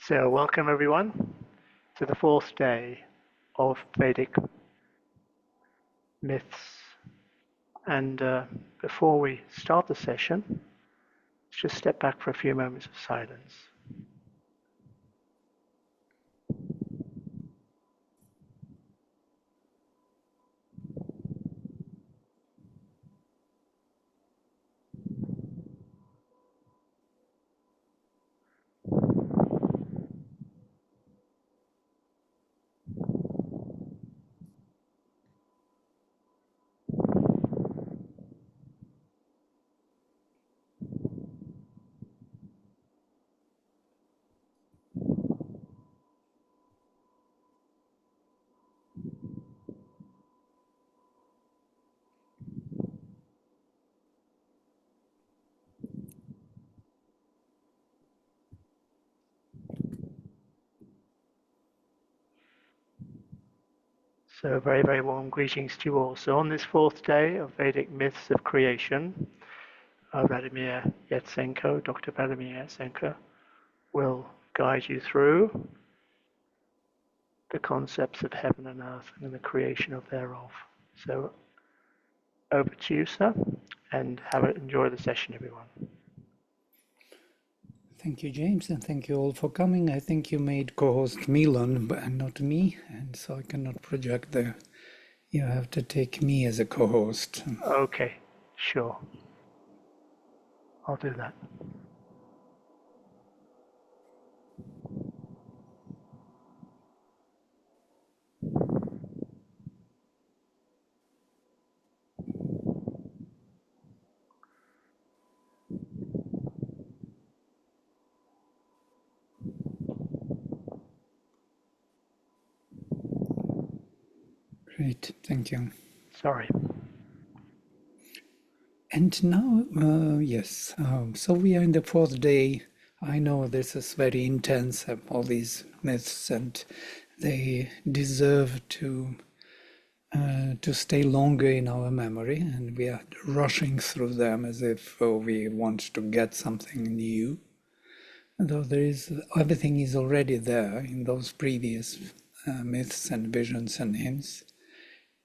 So, welcome everyone to the fourth day of Vedic myths. And before we start the session, let's just step back for a few moments of silence. So, very, very warm greetings to you all. So, on this fourth day of Vedic myths of creation, Vladimir Yatsenko, Dr. Vladimir Yatsenko, will guide you through the concepts of heaven and earth and the creation of thereof. So, over to you, sir, and enjoy the session, everyone. Thank you, James, and thank you all for coming. I think you made co-host Milan, but not me, and so I cannot project there. You have to take me as a co-host. Okay, sure. I'll do that. Great, thank you. Sorry. And now, yes, so we are in the fourth day. I know this is very intense, all these myths, and they deserve to stay longer in our memory, and we are rushing through them as if we want to get something new. Though everything is already there in those previous myths and visions and hymns.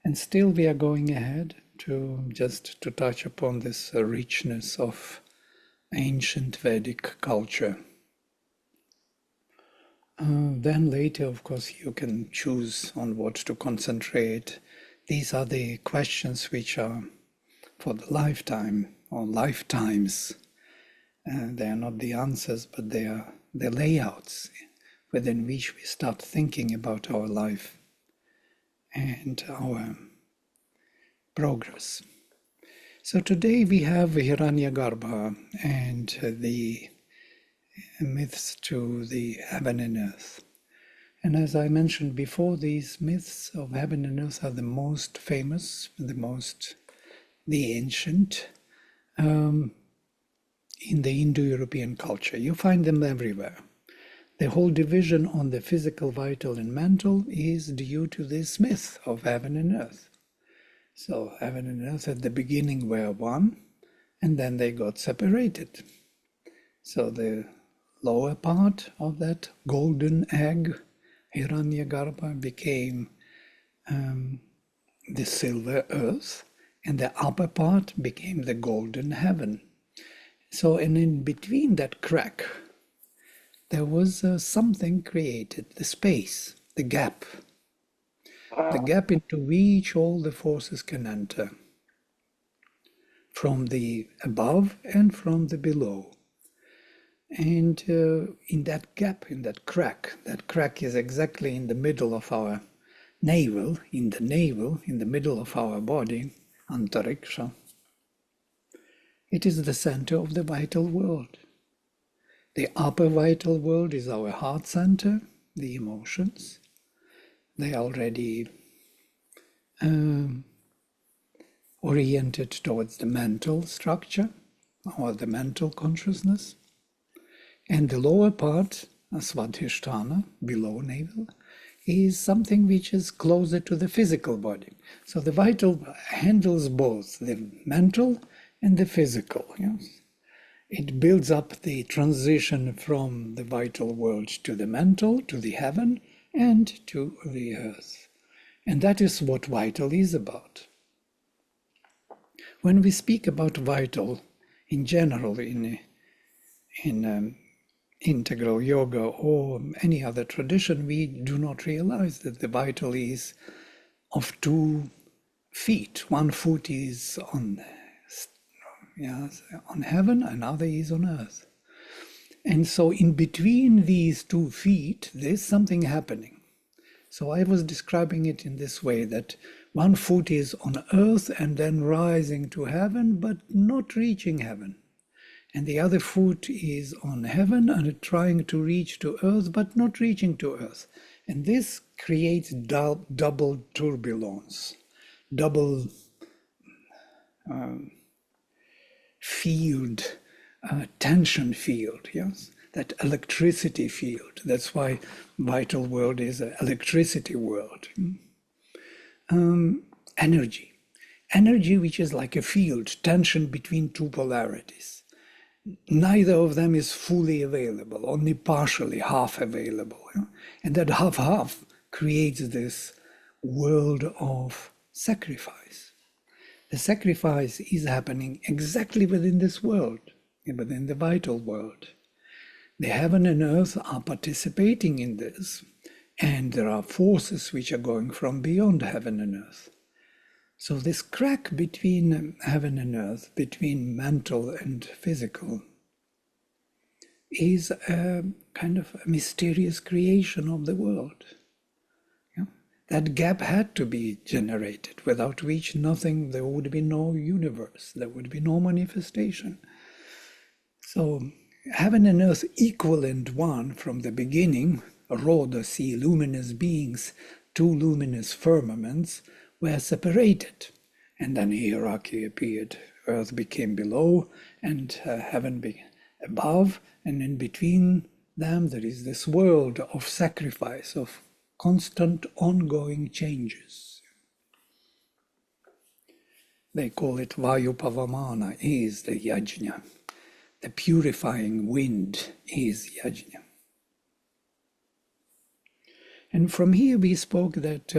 And still we are going ahead to touch upon this richness of ancient Vedic culture. Then later, of course, you can choose on what to concentrate. These are the questions which are for the lifetime or lifetimes. They are not the answers, but they are the layouts within which we start thinking about our life and our progress. So today we have Hiranyagarbha and the myths to the heaven and earth. And as I mentioned before, these myths of heaven and earth are the most famous, the ancient, in the Indo-European culture. You find them everywhere. The whole division on the physical, vital, and mental is due to this myth of heaven and earth. So heaven and earth at the beginning were one, and then they got separated. So the lower part of that golden egg, Hiranyagarbha, became the silver earth, and the upper part became the golden heaven. So, and in between that crack, there was something created, the space, the gap into which all the forces can enter, from the above and from the below. And in that gap, in that crack is exactly in the middle of our navel, in the middle of our body, antariksha. It is the center of the vital world. The upper vital world is our heart center, the emotions. They are already oriented towards the mental structure or the mental consciousness. And the lower part, Svadhisthana, below navel, is something which is closer to the physical body. So the vital handles both the mental and the physical. Yes? It builds up the transition from the vital world to the mental, to the heaven, and to the earth. And that is what vital is about. When we speak about vital in general in integral yoga or any other tradition, we do not realize that the vital is of 2 feet. One foot is on heaven, another is on earth. And so in between these 2 feet, there's something happening. So I was describing it in this way, that one foot is on earth and then rising to heaven, but not reaching heaven. And the other foot is on heaven and trying to reach to earth, but not reaching to earth. And this creates double turbulence, double field, tension field, yes? That electricity field. That's why vital world is an electricity world. Energy. Energy which is like a field, tension between 2 polarities. Neither of them is fully available, only partially, half available. And that half creates this world of sacrifice. The sacrifice is happening exactly within this world, within the vital world. The heaven and earth are participating in this, and there are forces which are going from beyond heaven and earth. So this crack between heaven and earth, between mental and physical, is a kind of a mysterious creation of the world. Yeah? That gap had to be generated, without which nothing, there would be no universe, there would be no manifestation. So heaven and earth equal and one from the beginning, raw the sea, luminous beings, 2 luminous firmaments, were separated, and then hierarchy appeared. Earth became below, and heaven became above, and in between them there is this world of sacrifice, of constant ongoing changes. They call it Vayupavamana, is the yajna. The purifying wind is yajna. And from here we spoke that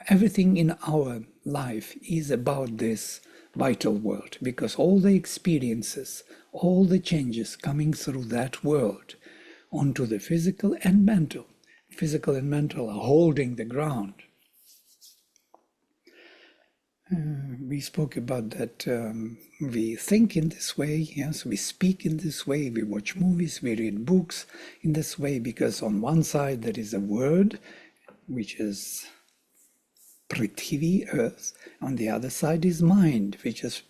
everything in our life is about this vital world, because all the experiences, all the changes coming through that world onto the physical and mental. Physical and mental are holding the ground. We spoke about that we think in this way, yes, we speak in this way, we watch movies, we read books in this way, because on one side there is a word, which is Prithvi, earth, on the other side is mind, which is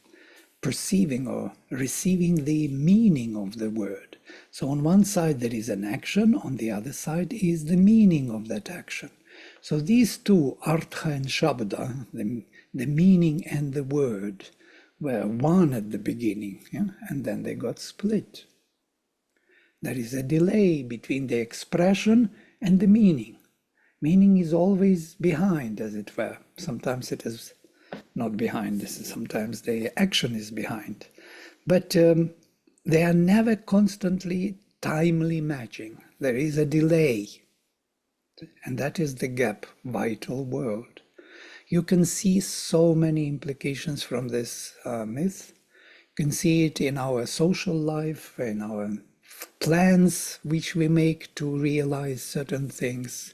perceiving or receiving the meaning of the word. So on one side there is an action, on the other side is the meaning of that action. So these two, Artha and Shabda, the meaning and the word, were one at the beginning, yeah? And then they got split. There is a delay between the expression and the meaning. Meaning is always behind, as it were. Sometimes it is not behind, sometimes the action is behind. But they are never constantly timely matching. There is a delay. And that is the gap, vital world. You can see so many implications from this myth. You can see it in our social life, in our plans which we make to realize certain things.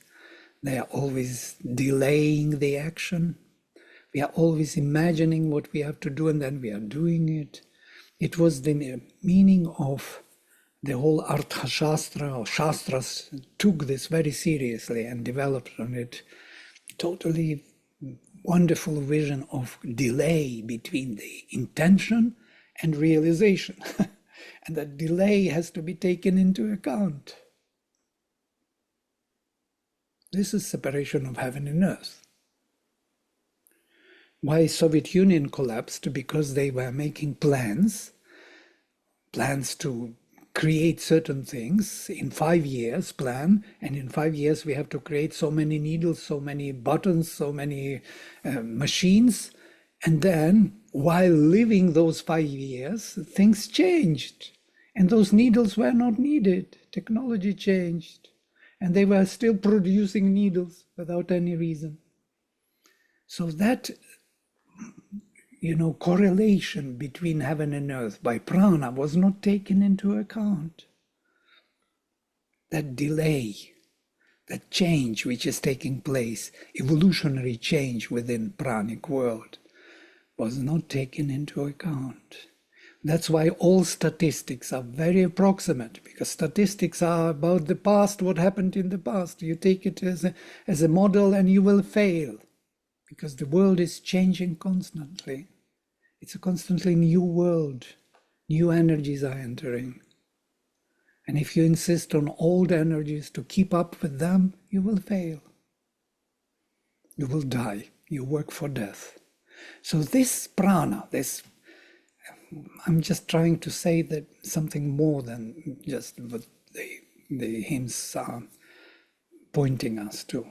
They are always delaying the action. We are always imagining what we have to do, and then we are doing it. It was the meaning of the whole Artha Shastra, or Shastras, took this very seriously and developed on it totally wonderful vision of delay between the intention and realization. And that delay has to be taken into account. This is separation of heaven and earth. Why Soviet Union collapsed? Because they were making plans to create certain things in 5 years plan, and in 5 years we have to create so many needles, so many buttons, so many machines, and then while living those 5 years, things changed. And those needles were not needed. Technology changed, and they were still producing needles without any reason. So that, correlation between heaven and earth by prana was not taken into account. That delay, that change which is taking place, evolutionary change within pranic world, was not taken into account. That's why all statistics are very approximate, because statistics are about the past, what happened in the past. You take it as a model and you will fail, because the world is changing constantly. It's a constantly new world. New energies are entering. And if you insist on old energies to keep up with them, you will fail. You will die. You work for death. So this prana, I'm just trying to say that something more than just what the hymns are pointing us to.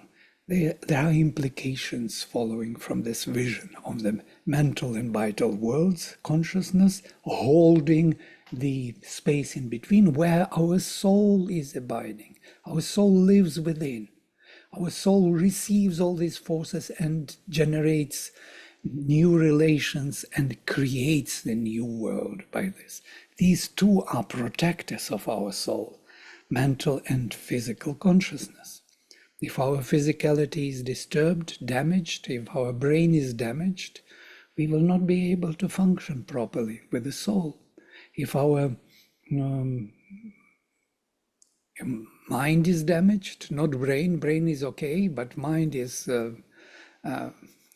There are implications following from this vision of the mental and vital worlds, consciousness holding the space in between where our soul is abiding. Our soul lives within. Our soul receives all these forces and generates new relations and creates the new world by this. These two are protectors of our soul, mental and physical consciousness. If our physicality is disturbed, damaged, if our brain is damaged, we will not be able to function properly with the soul. If our mind is damaged, not brain is okay, but mind is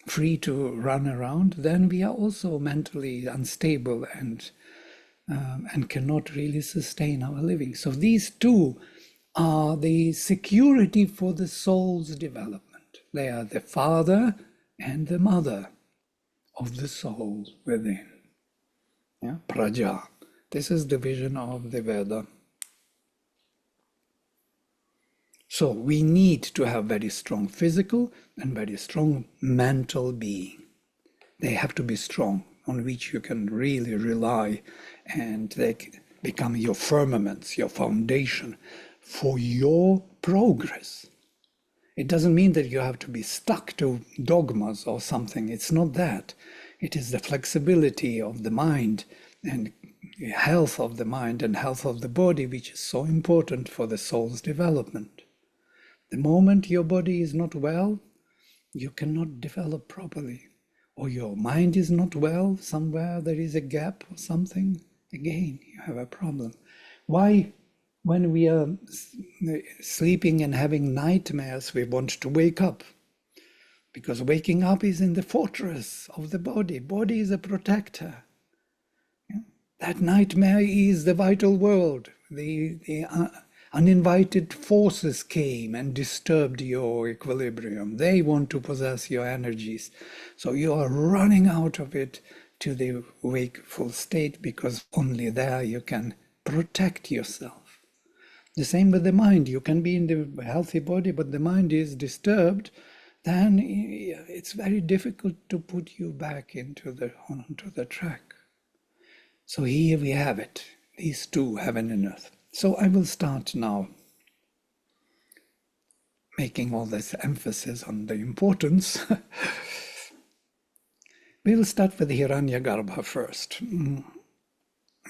free to run around, then we are also mentally unstable and cannot really sustain our living. So these two are the security for the soul's development. They are the father and the mother of the soul within. Yeah? Praja. This is the vision of the Veda. So we need to have very strong physical and very strong mental being. They have to be strong, on which you can really rely, and they become your firmaments, your foundation for your progress. It doesn't mean that you have to be stuck to dogmas or something. It's not that. It is the flexibility of the mind and health of the mind and health of the body, which is so important for the soul's development. The moment your body is not well, you cannot develop properly. Or your mind is not well, somewhere there is a gap or something, again, you have a problem. Why, when we are sleeping and having nightmares, we want to wake up? Because waking up is in the fortress of the body. Body is a protector. Yeah? That nightmare is the vital world. The uninvited forces came and disturbed your equilibrium. They want to possess your energies. So you are running out of it to the wakeful state, because only there you can protect yourself. The same with the mind. You can be in the healthy body, but the mind is disturbed, then it's very difficult to put you back onto the track. So here we have it, these two, heaven and earth. So I will start now making all this emphasis on the importance. We will start with Hiranyagarbha first,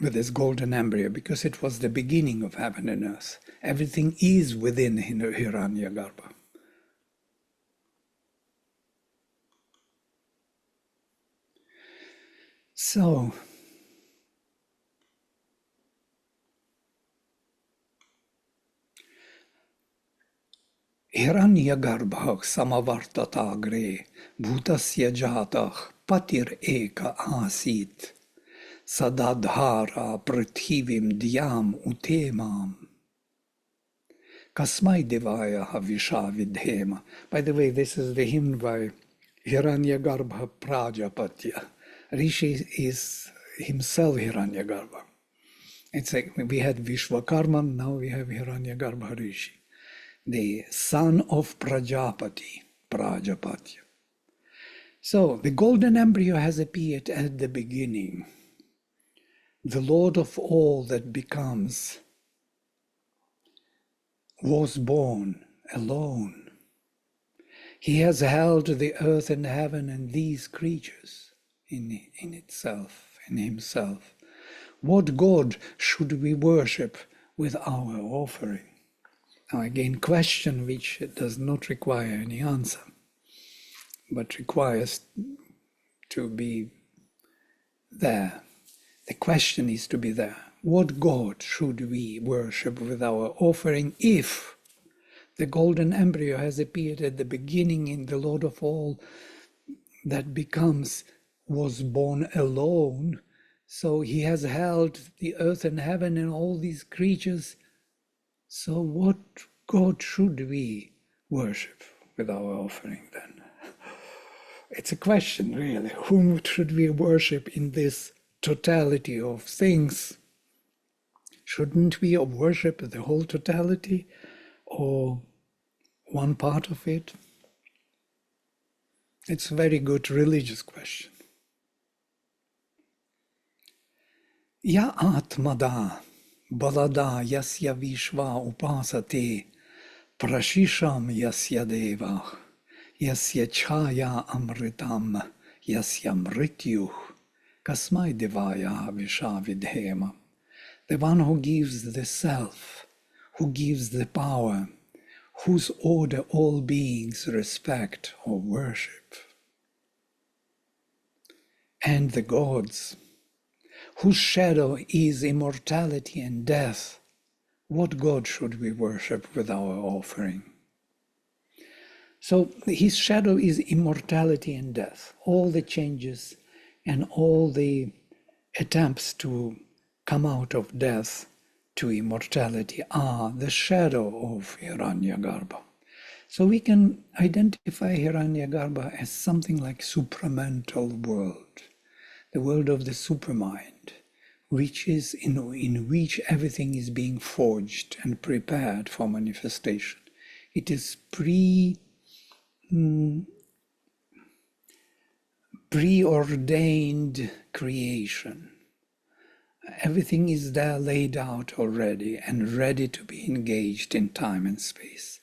with this golden embryo, because it was the beginning of heaven and earth. Everything is within Hiranyagarbha. So, Hiranyagarbha samavartatagre bhutasya jatah patir eka asit sadadhara prithivim dhyam utemam kasmai devaya havisha vidhema. By the way, this is the hymn by Hiranyagarbha Prajapatya. Rishi is himself Hiranyagarbha. It's like we had Vishwakarma, now we have Hiranyagarbha Rishi, the son of Prajapati, Prajapatya. So the golden embryo has appeared at the beginning. The Lord of all that becomes was born alone. He has held the earth and heaven and these creatures in itself, in himself. What God should we worship with our offering? Now again, question which does not require any answer, but requires to be there. The question is to be there. What God should we worship with our offering if the golden embryo has appeared at the beginning in the Lord of all that becomes was born alone? So he has held the earth and heaven and all these creatures. So what God should we worship with our offering then? It's a question, really. Whom should we worship in this totality of things? Shouldn't we worship the whole totality or one part of it? It's a very good religious question. Ya Atmada Balada Yasya Vishva Upasate Prashisham Yasya Deva Yasya Chaya Amritam Yasya Mrityuh Kasmai Devaya Vishavidhema. The one who gives the self, who gives the power, whose order all beings respect or worship, and the gods, whose shadow is immortality and death. What God should we worship with our offering? So his shadow is immortality and death. All the changes and all the attempts to come out of death to immortality are the shadow of Hiranyagarbha. So we can identify Hiranyagarbha as something like supramental world, the world of the supermind, which is in which everything is being forged and prepared for manifestation. It is preordained creation. Everything is there laid out already and ready to be engaged in time and space.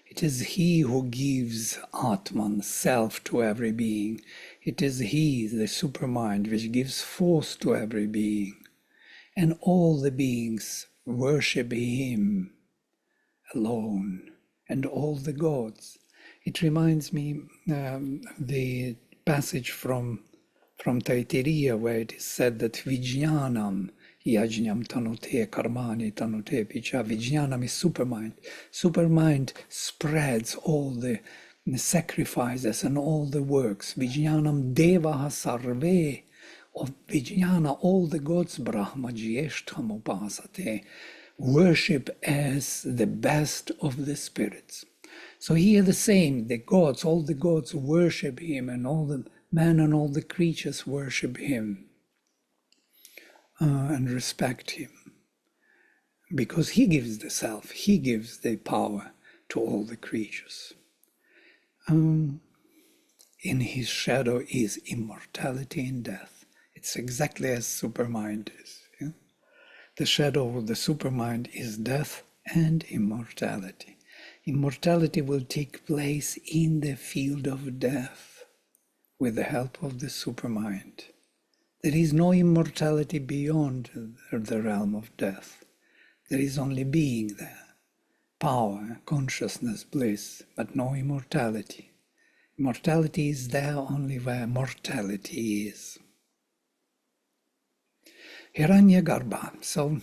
It is he who gives Atman, self, to every being. It is he, the supermind, which gives force to every being. And all the beings worship him alone, and all the gods. It reminds me the passage from Taittiriya, where it is said that Vijnanam yajñam tanute karmani tanute picha. Vijnanam is supermind. Supermind spreads all the sacrifices and all the works. Vijnanam devaha sarve. Of Vijnana, all the gods, Brahma Jyeshtham upasate, worship as the best of the spirits. So here the same, the gods, all the gods worship him, and all the men and all the creatures worship him and respect him. Because he gives the self, he gives the power to all the creatures. In his shadow is immortality and death. It's exactly as supermind is. Yeah? The shadow of the supermind is death and immortality. Immortality will take place in the field of death with the help of the supermind. There is no immortality beyond the realm of death. There is only being there, power, consciousness, bliss, but no immortality. Immortality is there only where mortality is. Hiranyagarbha. So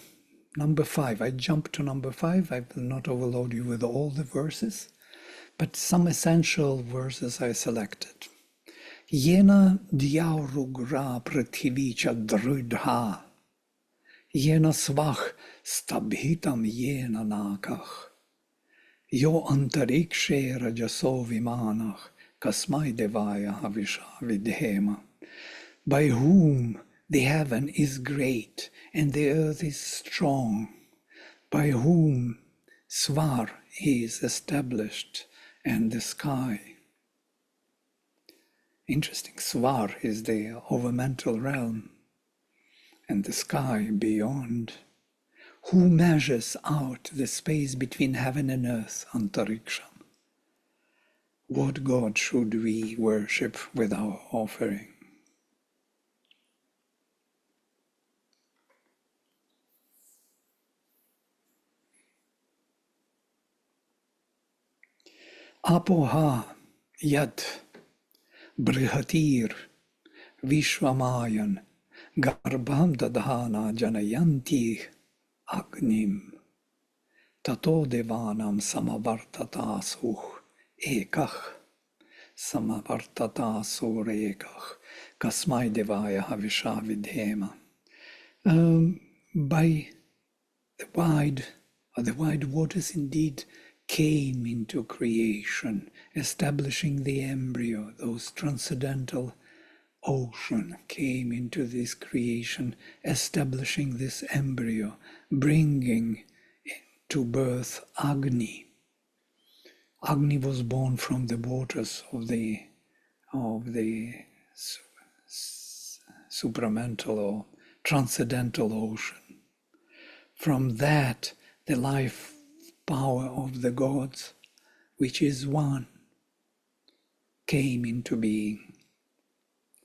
number 5. I jump to number 5. I will not overload you with all the verses, but some essential verses I selected. Yena dyarugra prithivicha drudha. Yena svach stabhitam yena nakach. Yo antarikshe rajaso vimanach. Kasmai devaya havisha vidhema. By whom the heaven is great and the earth is strong, by whom Svar is established and the sky. Interesting, Svar is the overmental realm, and the sky beyond? Who measures out the space between heaven and earth, Antariksha? What God should we worship with our offering? Apoha yat brihatir vishwamayan garbham dadhana janayanti agnim tato devanam samavartatasuh ekach samavartatasuh ekach kasmai devaya havisha vidhema. By the wide waters indeed came into creation, establishing the embryo. Those transcendental ocean came into this creation, establishing this embryo, bringing to birth Agni. Agni was born from the waters of the supramental or transcendental ocean. From that, the life power of the gods, which is one, came into being.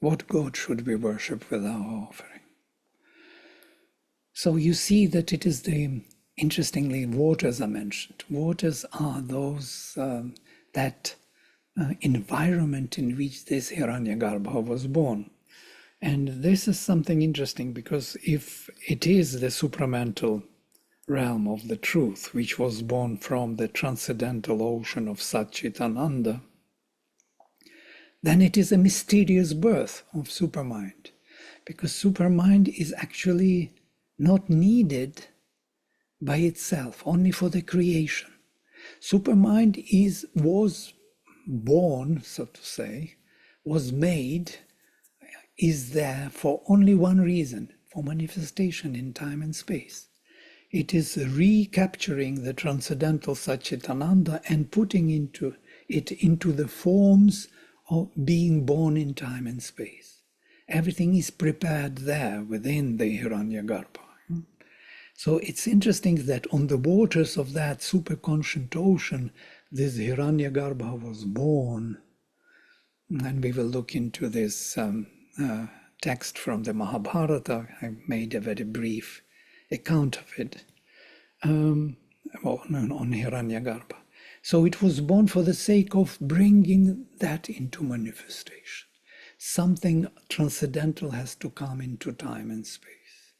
What God should we worship with our offering? So you see that it is interestingly, waters are mentioned. Waters are those, that environment in which this Hiranyagarbha was born. And this is something interesting, because if it is the supramental realm of the truth, which was born from the transcendental ocean of Satchitananda, then it is a mysterious birth of supermind, because supermind is actually not needed by itself, only for the creation. Supermind was born, so to say, was made, is there for only one reason, for manifestation in time and space. It is recapturing the transcendental Satchitananda and putting it into the forms of being born in time and space. Everything is prepared there within the Hiranyagarbha. So it's interesting that on the waters of that superconscient ocean, this Hiranyagarbha was born. And we will look into this text from the Mahabharata. I made a very brief account of it on Hiranyagarbha. So it was born for the sake of bringing that into manifestation. Something transcendental has to come into time and space.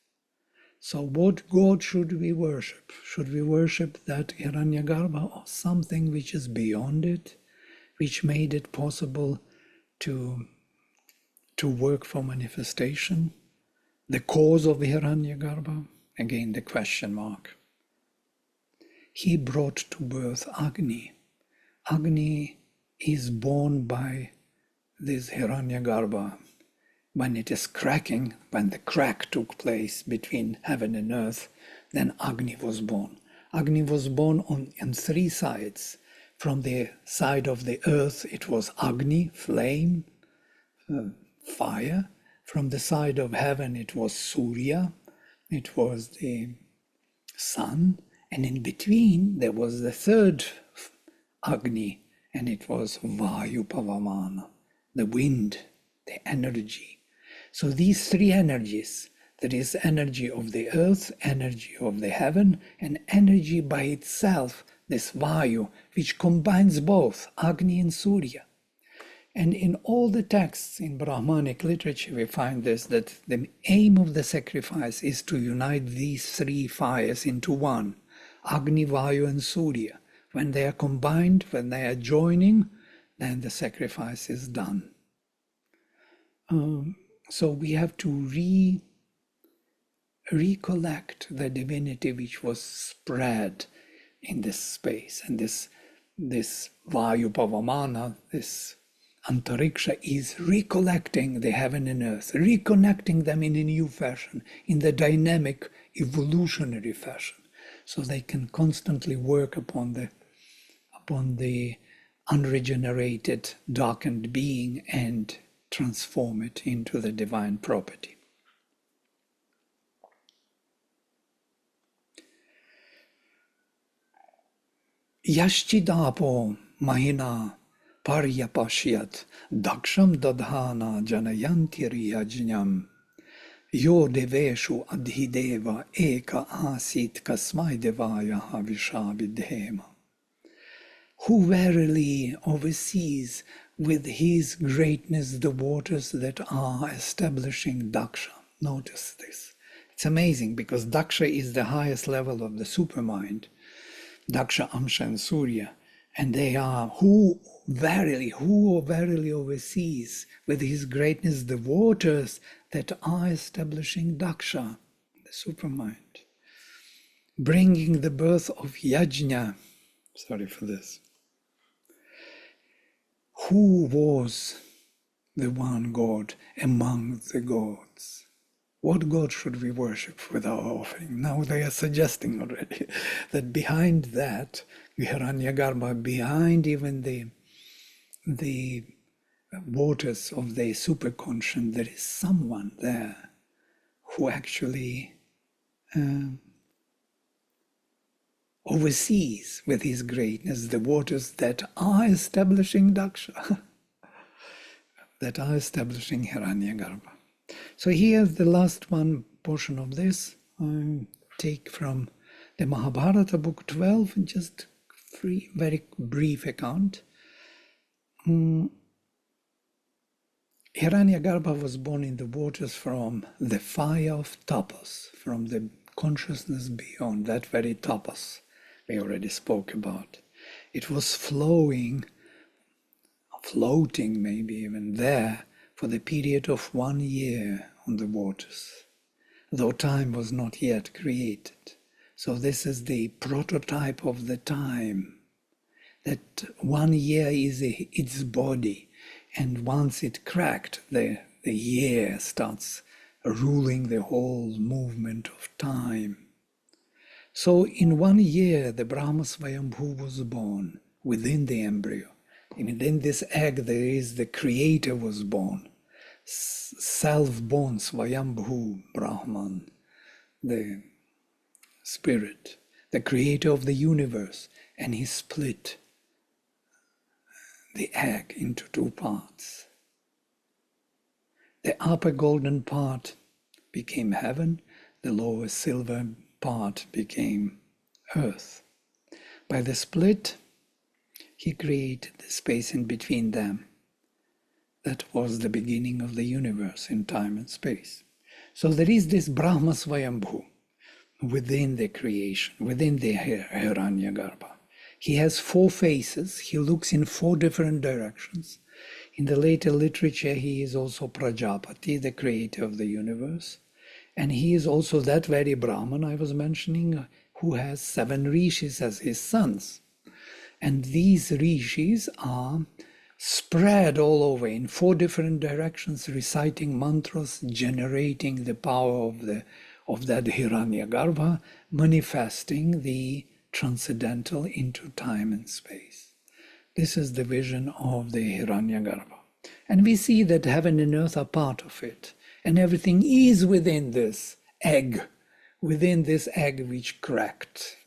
So what God should we worship? Should we worship that Hiranyagarbha, or something which is beyond it, which made it possible to work for manifestation? The cause of Hiranyagarbha? Again, the question mark. He brought to birth Agni. Agni is born by this Hiranyagarbha. When it is cracking, when the crack took place between heaven and earth, then Agni was born. Agni was born on three sides. From the side of the earth, it was Agni, flame, fire. From the side of heaven, it was Surya, it was the sun. And in between, there was the third Agni, and it was Vayu Pavamana, the wind, the energy. So these three energies, there is energy of the earth, energy of the heaven, and energy by itself, this Vayu, which combines both Agni and Surya. And in all the texts in Brahmanic literature, we find this, that the aim of the sacrifice is to unite these three fires into one, Agni, Vayu, and Surya. When they are combined, when they are joining, then the sacrifice is done. So we have to recollect the divinity which was spread in this space. And this Vayu Pavamana, this Antariksha, is recollecting the heaven and earth, reconnecting them in a new fashion, in the dynamic, evolutionary fashion, so they can constantly work upon the unregenerated, darkened being and transform it into the divine property. Yashchidapo mahina paryapashyat daksham dadhana janayantiri yajñam yo deveshu adhideva eka asit kasmai devaya havishabidhema. Who verily oversees with his greatness the waters that are establishing Daksha. Notice this. It's amazing because Daksha is the highest level of the supermind. Daksha, Amsha, and Surya. And they are who verily oversees with his greatness the waters that are establishing Daksha, the supermind, bringing the birth of Yajna. Sorry for this. Who was the one God among the gods? What God should we worship with our offering? Now they are suggesting already that behind that, Hiranyagarbha, behind even the waters of the superconscious, there is someone there who actually oversees with his greatness the waters that are establishing Daksha, that are establishing Hiranyagarbha. So here's the last one portion of this. I take from the Mahabharata, book 12, just very brief account. Hiranyagarbha was born in the waters from the fire of tapas, from the consciousness beyond, that very tapas we already spoke about. It was floating maybe even there, for the period of 1 year on the waters, though time was not yet created. So this is the prototype of the time, that 1 year is its body, and once it cracked, the year starts ruling the whole movement of time. So in 1 year, the Brahma Swayambhu was born within the embryo. And within this egg, there is the creator was born, self-born Swayambhu Brahman, the spirit, the creator of the universe, and he split the egg into 2 parts. The upper golden part became heaven, the lower silver part became earth. By the split, he created the space in between them. That was the beginning of the universe in time and space. So there is this Brahma Swayambhu within the creation, within the Hiranyagarbha. He has 4 faces. He looks in 4 different directions. In the later literature, he is also Prajapati, the creator of the universe. And he is also that very Brahman I was mentioning, who has 7 rishis as his sons. And these rishis are spread all over in 4 different directions, reciting mantras, generating the power of that Hiranyagarbha, manifesting the transcendental into time and space. This is the vision of the Hiranyagarbha. And we see that heaven and earth are part of it. And everything is within this egg which cracked.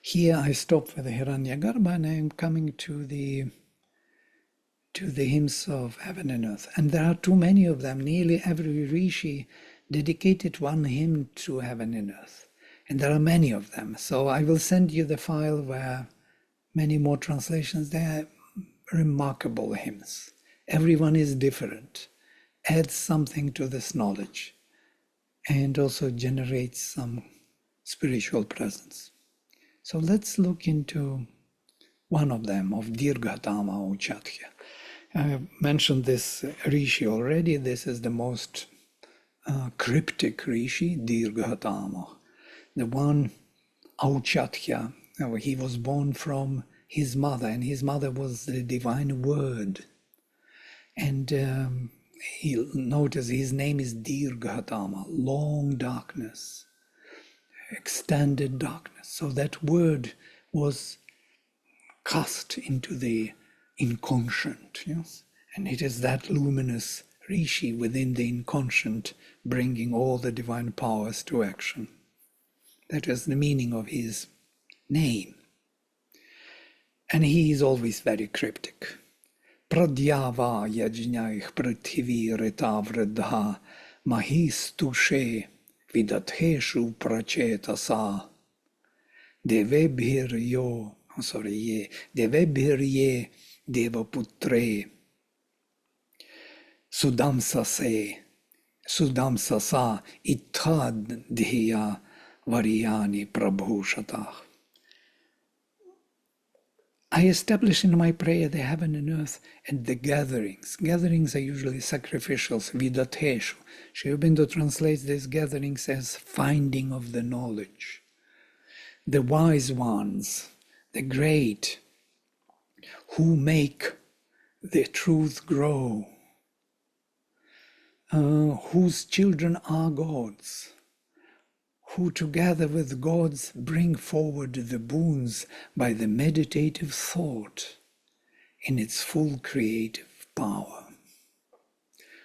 Here I stop with the Hiranyagarbha and I am coming to the hymns of heaven and earth. And there are too many of them. Nearly every rishi dedicated one hymn to heaven and earth. And there are many of them. So I will send you the file where many more translations. They are remarkable hymns. Everyone is different, adds something to this knowledge, and also generates some spiritual presence. So let's look into one of them, of Dirghatama Uchatya. I mentioned this rishi already. This is the most cryptic rishi, Dirghatama. The one Auchatya, he was born from his mother, and his mother was the divine word. And he notice his name is Dirghatama, long darkness, extended darkness. So that word was cast into the inconscient, yes? And it is that luminous rishi within the inconscient bringing all the divine powers to action. That is the meaning of his name. And he is always very cryptic. Pradyava yajnaich prithivi retavridha mahistushe vidatheshu prachetasa devebhirye devaputre sudamsasa ittad dhiya varyani prabhushatah. I establish in my prayer the heaven and earth and the gatherings. Gatherings are usually sacrificials, vidateshu. Sri Aurobindo translates these gatherings as finding of the knowledge. The wise ones, the great, who make the truth grow, whose children are gods, who together with gods bring forward the boons by the meditative thought in its full creative power.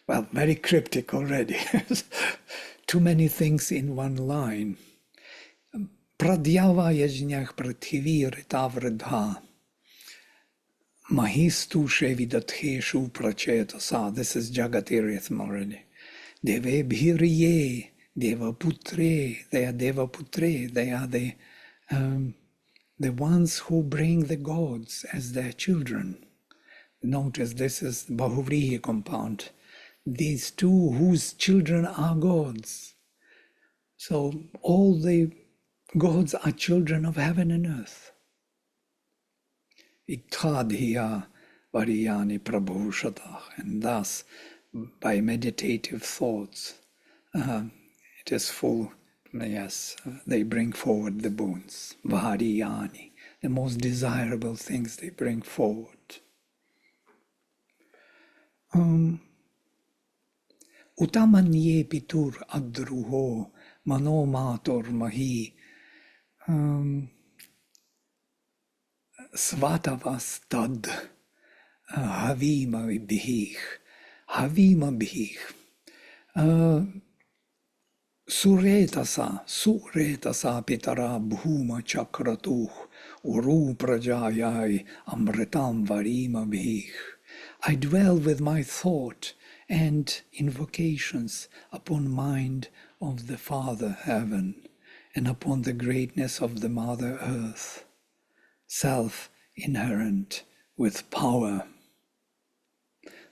Well, very cryptic already. Too many things in one line. Pradyava yajnach prithivi ritavridha mahistu shevidatheshu prachetasa. This is Jagati rhythm already. Devebhirye devaputre. They are devaputre. They are the ones who bring the gods as their children. Notice this is the Bahuvrihi compound. These two whose children are gods. So all the gods are children of heaven and earth. Iktadhiya variyani prabhushatah. And thus, by meditative thoughts, it is full, yes, they bring forward the boons. Variyani, the most desirable things they bring forward. Utamanye pitur adruho manomator mahi svatavas tad havima bhih. Havima bhih. Suretasa pitara bhuma chakratuh uru prajayai amritam varima bhih. I dwell with my thought and invocations upon mind of the Father Heaven and upon the greatness of the Mother Earth, self-inherent with power.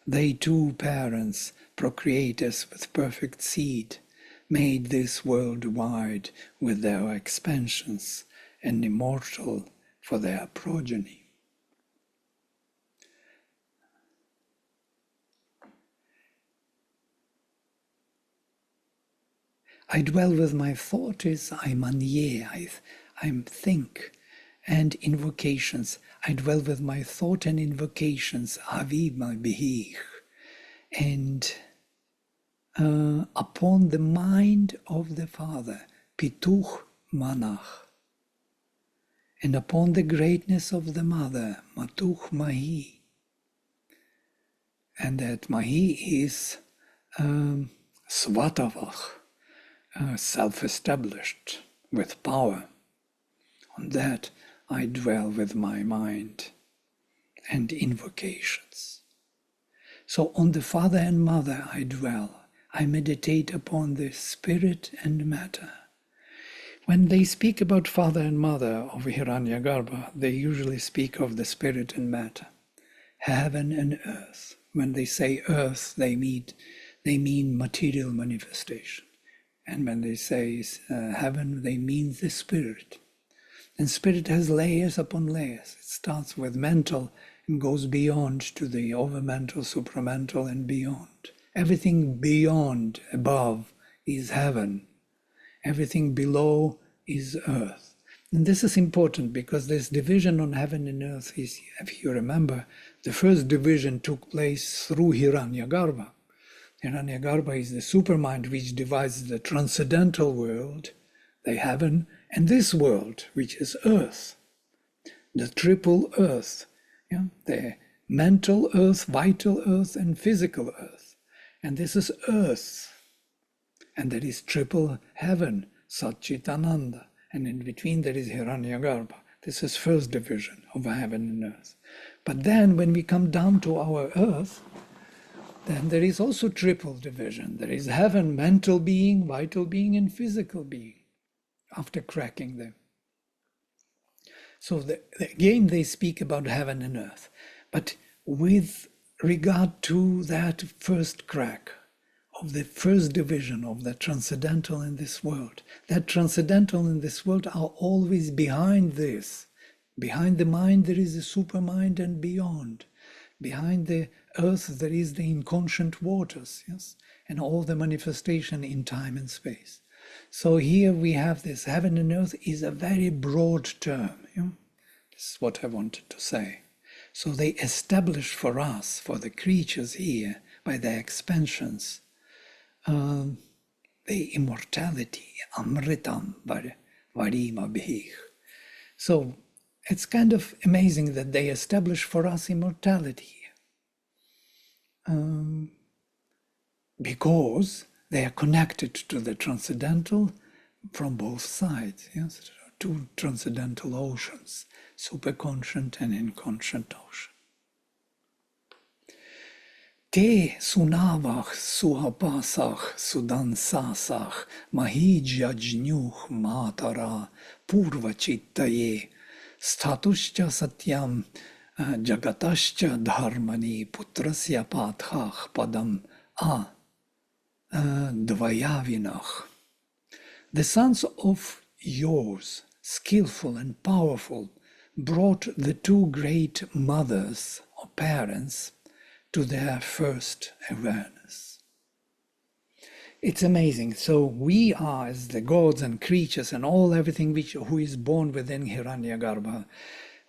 They two parents procreate us with perfect seed, made this world wide with their expansions and immortal for their progeny. I dwell with my thought is I manye, I think, and invocations. I dwell with my thought and invocations, avima bihich, and upon the mind of the Father, pituch manach, and upon the greatness of the Mother, matuch mahi. And that mahi is svatavach, self-established with power. On that I dwell with my mind and invocations. So on the Father and Mother I dwell. I meditate upon the spirit and matter. When they speak about Father and Mother of Hiranyagarbha, they usually speak of the spirit and matter, heaven and earth. When they say earth, they mean material manifestation. And when they say heaven, they mean the spirit. And spirit has layers upon layers. It starts with mental and goes beyond to the overmental, supramental, and beyond. Everything beyond, above, is heaven. Everything below is earth. And this is important because this division on heaven and earth is, if you remember, the first division took place through Hiranyagarbha. Hiranyagarbha is the supermind which divides the transcendental world, the heaven, and this world, which is earth, the triple earth, the mental earth, vital earth, and physical earth. And this is earth. And there is triple heaven, Satchitananda. and in between there is Hiranyagarbha. This is first division of heaven and earth. But then when we come down to our earth, then there is also triple division. There is heaven, mental being, vital being, and physical being, after cracking them. So again, they speak about heaven and earth. But with regard to that first crack of the first division of the transcendental in this world, that transcendental in this world are always behind this. Behind the mind, there is the supermind and beyond. Behind the earth, there is the inconscient waters, yes, and all the manifestation in time and space. So here we have this heaven and earth is a very broad term. This is what I wanted to say. So they establish for us, for the creatures here, by their expansions, the immortality, amritam varima bhih. So it's kind of amazing that they establish for us immortality. Because they are connected to the transcendental from both sides. Yes, there are two transcendental oceans, superconscient and inconscient ocean. Te sunavach suhapasach sudansasach mahijajnuh matara purvachittaye statuscha satyam jagatascha dharmani putrasya pathach padam dvayavinach. The sons of yours, skillful and powerful, brought the two great mothers or parents to their first awareness. It's amazing. So we are, as the gods and creatures and everything who is born within Hiranyagarbha,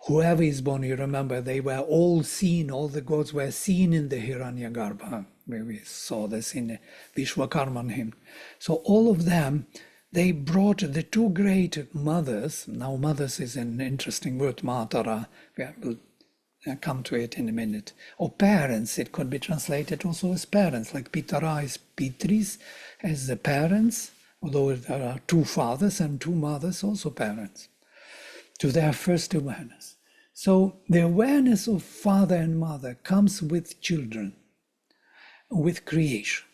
whoever is born, you remember, they were all seen, all the gods were seen in the Hiranyagarbha. We saw this in the Vishwakarman hymn. So all of them, they brought the two great mothers. Now mothers is an interesting word, matara. We'll come to it in a minute. Or parents, it could be translated also as parents, like pitara is pitris as the parents, although there are two fathers and two mothers, also parents, to their first awareness. So the awareness of father and mother comes with children, with creation.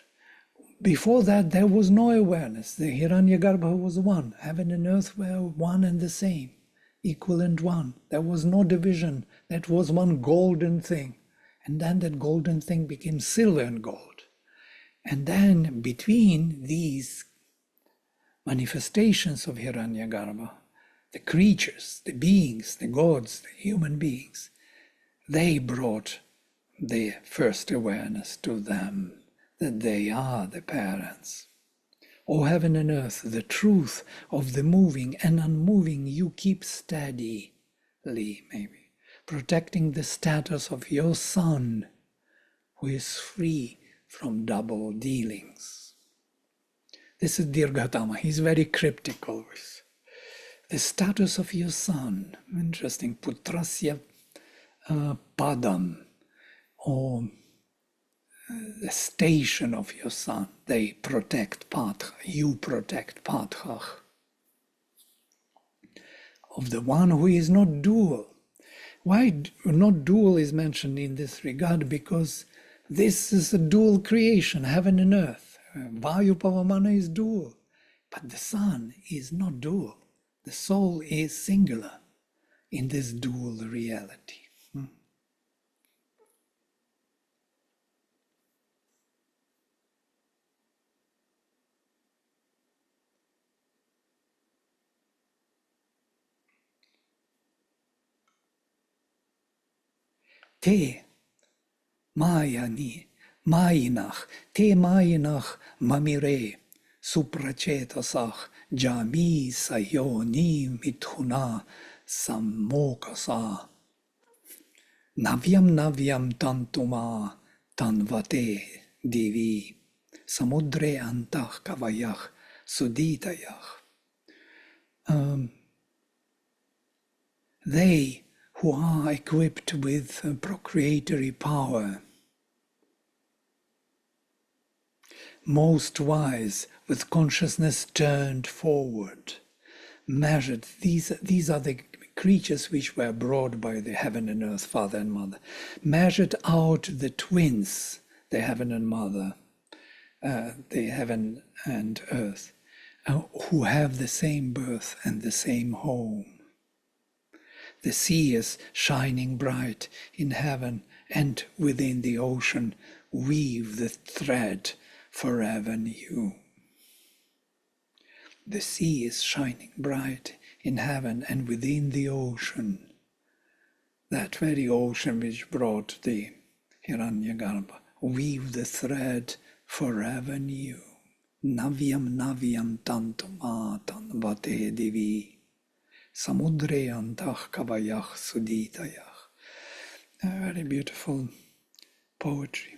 Before that, there was no awareness. The Hiranyagarbha was one. Heaven and earth were one and the same, equal and one. There was no division. That was one golden thing. And then that golden thing became silver and gold. And then between these manifestations of Hiranyagarbha, the creatures, the beings, the gods, the human beings, they brought the first awareness to them that they are the parents. O heaven and earth, the truth of the moving and unmoving you keep steadily, maybe, protecting the status of your son, who is free from double dealings. This is Dirghatama. He's very cryptic always. The status of your son, interesting, putrasya padam, or the station of your son. They protect Patha, you protect Patha, of the one who is not dual. Why not dual is mentioned in this regard? Because this is a dual creation, heaven and earth. Vayu Pavamana is dual, but the sun is not dual. The soul is singular in this dual reality. Te Mayinach, te Mayinach mamire, suprachetasach, jami sayoni mithuna sammokasa. Navyam tantuma tanvate divi, samudre antach kavayach suditayach. They who are equipped with procreatory power, most wise, with consciousness turned forward, measured. These are the creatures which were brought by the heaven and earth, father and mother, measured out the twins, the heaven and mother, the heaven and earth, who have the same birth and the same home. The sea is shining bright in heaven, and within the ocean weave the thread forever new. The sea is shining bright in heaven, and within the ocean, that very ocean which brought the Hiranyagarbha, weave the thread forever new. Navyam navyam tantum tanvate divi. Samudre antach kavayach suditayach. Very beautiful poetry.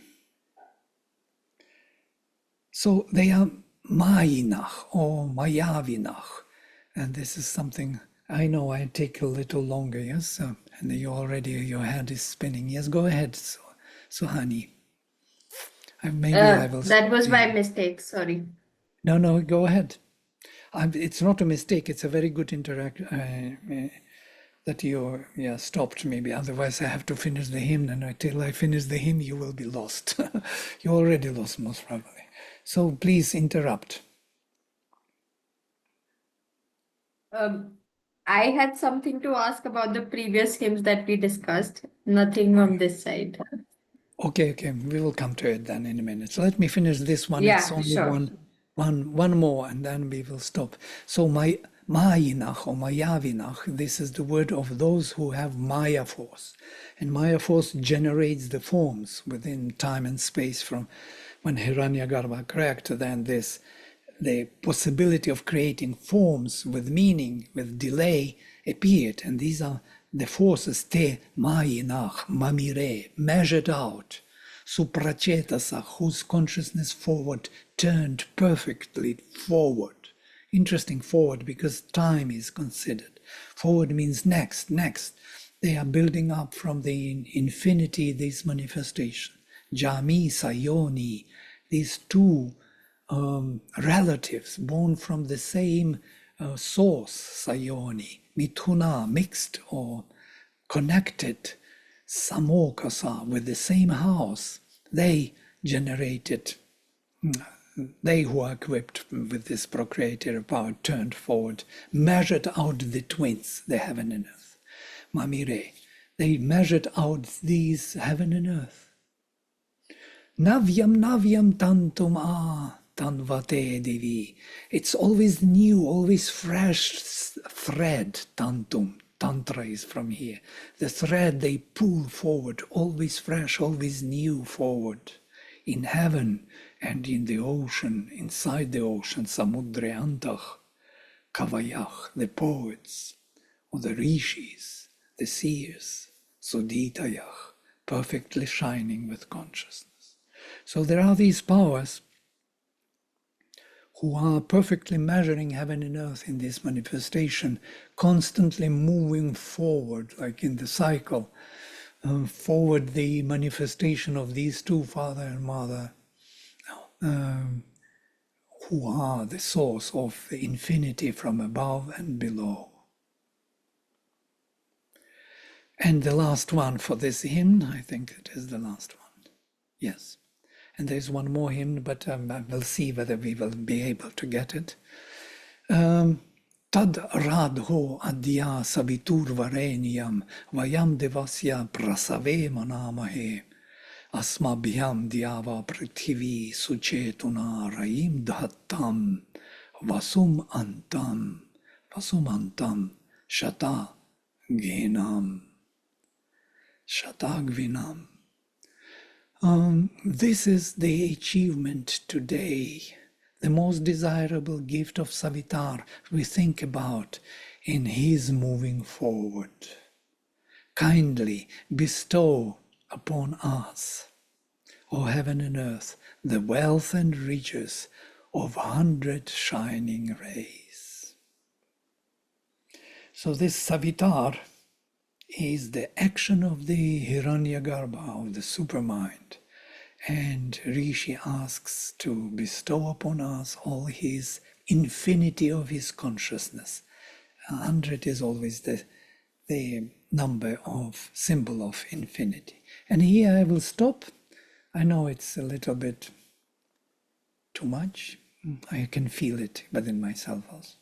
So they are Mayinach or Mayavinach. And this is something I know I take a little longer, yes? And you already, your head is spinning. Yes, go ahead, Suhani. Maybe I will. That was my mistake, sorry. No, go ahead. It's not a mistake. It's a very good that you stopped maybe. Otherwise, I have to finish the hymn, and until I finish the hymn, you will be lost. You already lost, most probably. So please interrupt. I had something to ask about the previous hymns that we discussed. Nothing on this side. Okay. We will come to it then in a minute. So let me finish this one. Yeah, It's only sure. one more, and then we will stop. So Mayinach or Mayavinach, this is the word of those who have Maya force. And Maya force generates the forms within time and space from when Hiranyagarbha cracked, then the possibility of creating forms with meaning, with delay, appeared. And these are the forces, te mayinach, mamire, measured out, suprachetasach, whose consciousness forward turned perfectly forward. Interesting, forward, because time is considered. Forward means next. They are building up from the infinity this manifestation. Jami, Sayoni, these two relatives born from the same source, Sayoni, Mithuna, mixed or connected, Samokasa, with the same house, they generated, they who are equipped with this procreative power turned forward, measured out the twins, the heaven and earth. Mamire, they measured out these heaven and earth. Navyam tantum tanvate divi. It's always new, always fresh thread, tantum. Tantra is from here. The thread they pull forward, always fresh, always new forward. In heaven and in the ocean, inside the ocean, samudre antach, kavayach, the poets, or the rishis, the seers, suditayach, perfectly shining with consciousness. So there are these powers who are perfectly measuring heaven and earth in this manifestation, constantly moving forward, like in the cycle, forward the manifestation of these two, father and mother, who are the source of the infinity from above and below. And the last one for this hymn, I think it is the last one. Yes. And there's one more hymn, but we'll see whether we will be able to get it. Tad radho adya sabitur vareniam vayam devasya prasave manamahe asmabhyam dyava prithivi suchetuna raim dhattam vasum antam shata gvinam. This is the achievement today, the most desirable gift of Savitar we think about in his moving forward. Kindly bestow upon us, O heaven and earth, the wealth and riches of 100 shining rays. So this Savitar is the action of the Hiranyagarbha, of the supermind. And Rishi asks to bestow upon us all his infinity of his consciousness 100 is always the number of symbol of infinity. And here I will stop. I know it's a little bit too much. I can feel it within myself also.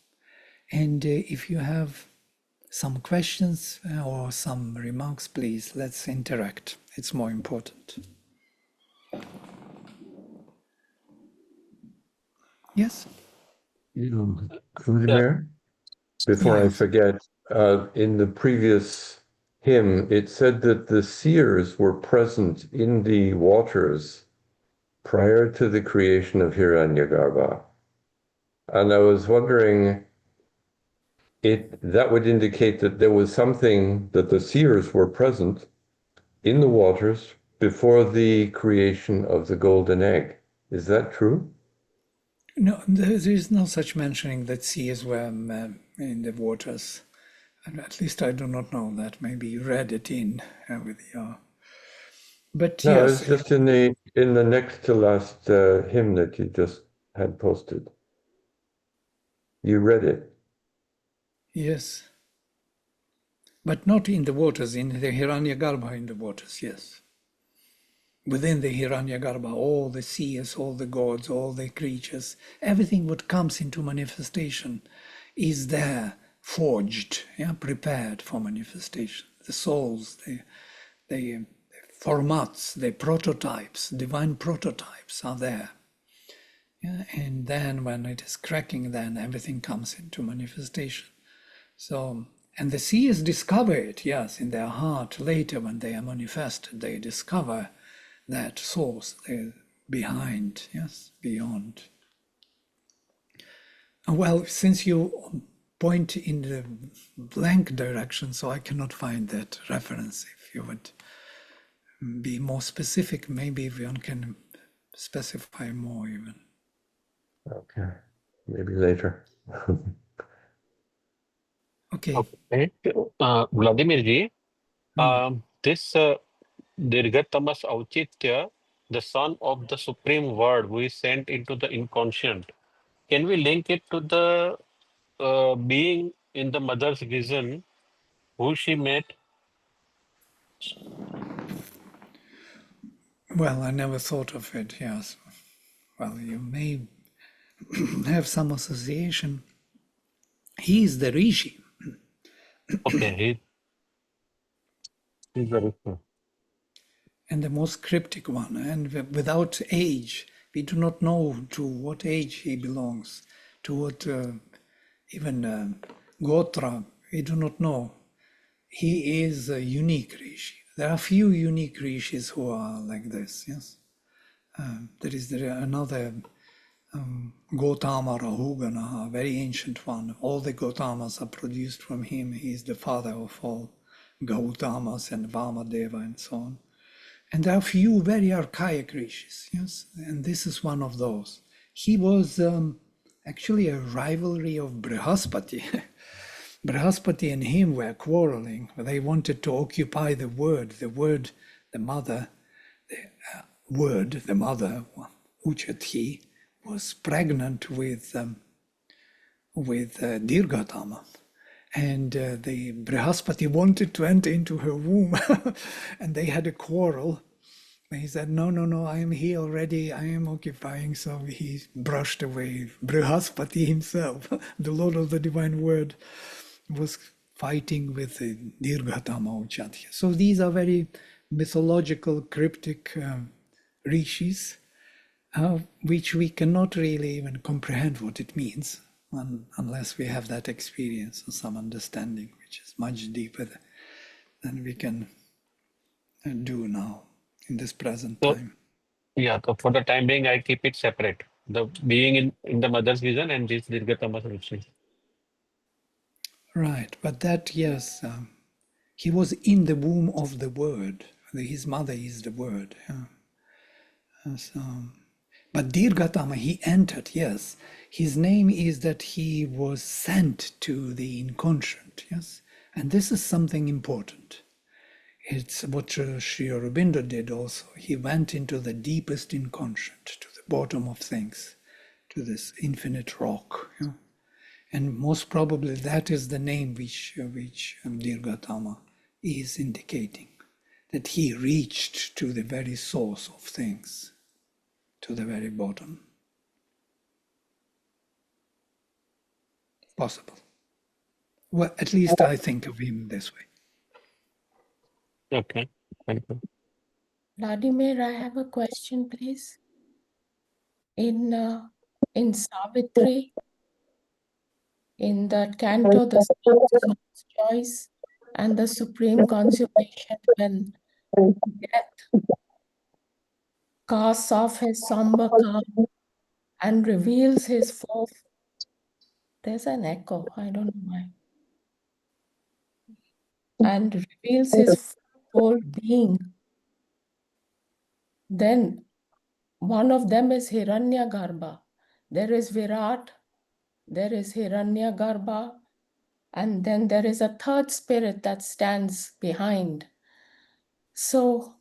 And if you have some questions or some remarks, please, let's interact. It's more important. Yes? Vladimir, before I forget, in the previous hymn, it said that the seers were present in the waters prior to the creation of Hiranyagarbha. And I was wondering, that would indicate that there was something that the seers were present in the waters before the creation of the golden egg. Is that true? No, there is no such mentioning that seers were in the waters. At least I do not know that. Maybe you read it in with your. But No, yes, it's just in the next to last hymn that you just had posted. You read it. yes. But not in the waters, in the Hiranyagarbha in the waters, yes. Within the Hiranyagarbha, all the seers, all the gods, all the creatures, everything what comes into manifestation is there, forged, prepared for manifestation. The souls, the formats, the prototypes, divine prototypes are there. And then when it is cracking, then everything comes into manifestation. So, and the seers discover it, yes, in their heart later when they are manifested, they discover that source behind, yes, beyond. Well, since you point in the blank direction, so I cannot find that reference. If you would be more specific, maybe one can specify more even. Okay, maybe later. Okay. Okay. Vladimir ji, this Dirghatamas Auchitya, the son of the Supreme Word who is sent into the inconscient, can we link it to the being in the mother's vision who she met? Well, I never thought of it, yes. Well, you may have some association. He is the Rishi. Okay, he's very true. And the most cryptic one, and without age. We do not know to what age he belongs, to what even Gotra, we do not know. He is a unique Rishi. There are few unique Rishis who are like this, yes. There another Gautama Rahugana, a very ancient one. All the Gautamas are produced from him. He is the father of all Gautamas and Vamadeva and so on. And there are few very archaic rishis, yes, and this is one of those. He was actually a rivalry of Brihaspati. Brihaspati and him were quarreling. They wanted to occupy the word, the mother, the mother, Uchati, was pregnant with Dirgatama. And the Brihaspati wanted to enter into her womb, and they had a quarrel. And he said, no, I am here already, I am occupying. So he brushed away. Brihaspati himself, the Lord of the Divine Word, was fighting with the Dirgatama Uchatya. So these are very mythological, cryptic rishis, which we cannot really even comprehend what it means unless we have that experience or some understanding, which is much deeper than we can do now in this present So, time. yeah, so for the time being, I keep it separate. The being in the mother's vision and this Dirghatamas Rishi. Right, but that, yes, he was in the womb of the Word. His mother is the Word. Yeah. So, but Dirgatama, he entered, yes. His name is that he was sent to the inconscient, yes. And this is something important. It's what Sri Aurobindo did also. He went into the deepest inconscient, to the bottom of things, to this infinite rock. And most probably that is the name which Dirgatama is indicating, that he reached to the very source of things, to the very bottom. Possible. Well, at least I think of him this way. Okay, thank you. Vladimir, I have a question, please. In Savitri, in the canto, the Soul's choice and the supreme consummation, when death casts off his somber calm and reveals his fourth. There's an echo, I don't know why. And reveals his fourfold being. Then one of them is Hiranyagarbha. There is Virat, there is Hiranyagarbha, and then there is a third spirit that stands behind. So,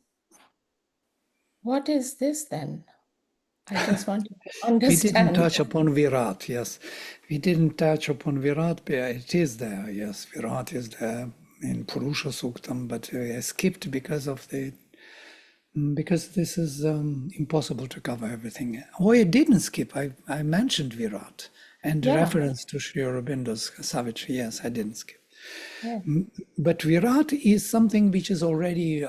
what is this then? I just want to We didn't understand. touch upon Virat, yes. We didn't touch upon Virat, but it is there, yes. Virat is there in Purusha Suktam, but I skipped because this is impossible to cover everything. Oh, I didn't skip. I mentioned Virat and Yeah. reference to Sri Aurobindo's Savitri. Yes, I didn't skip. Yeah. But Virat is something which is already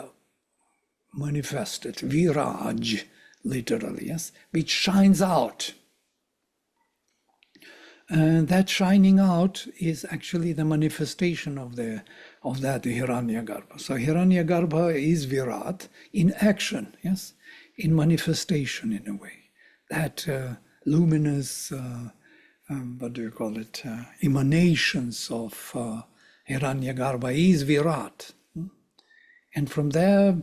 manifested. Viraj, literally, yes, which shines out. And that shining out is actually the manifestation of that Hiranyagarbha. So Hiranyagarbha is Virat in action, yes, in manifestation in a way. That luminous, what do you call it, emanations of Hiranyagarbha is Virat. And from there,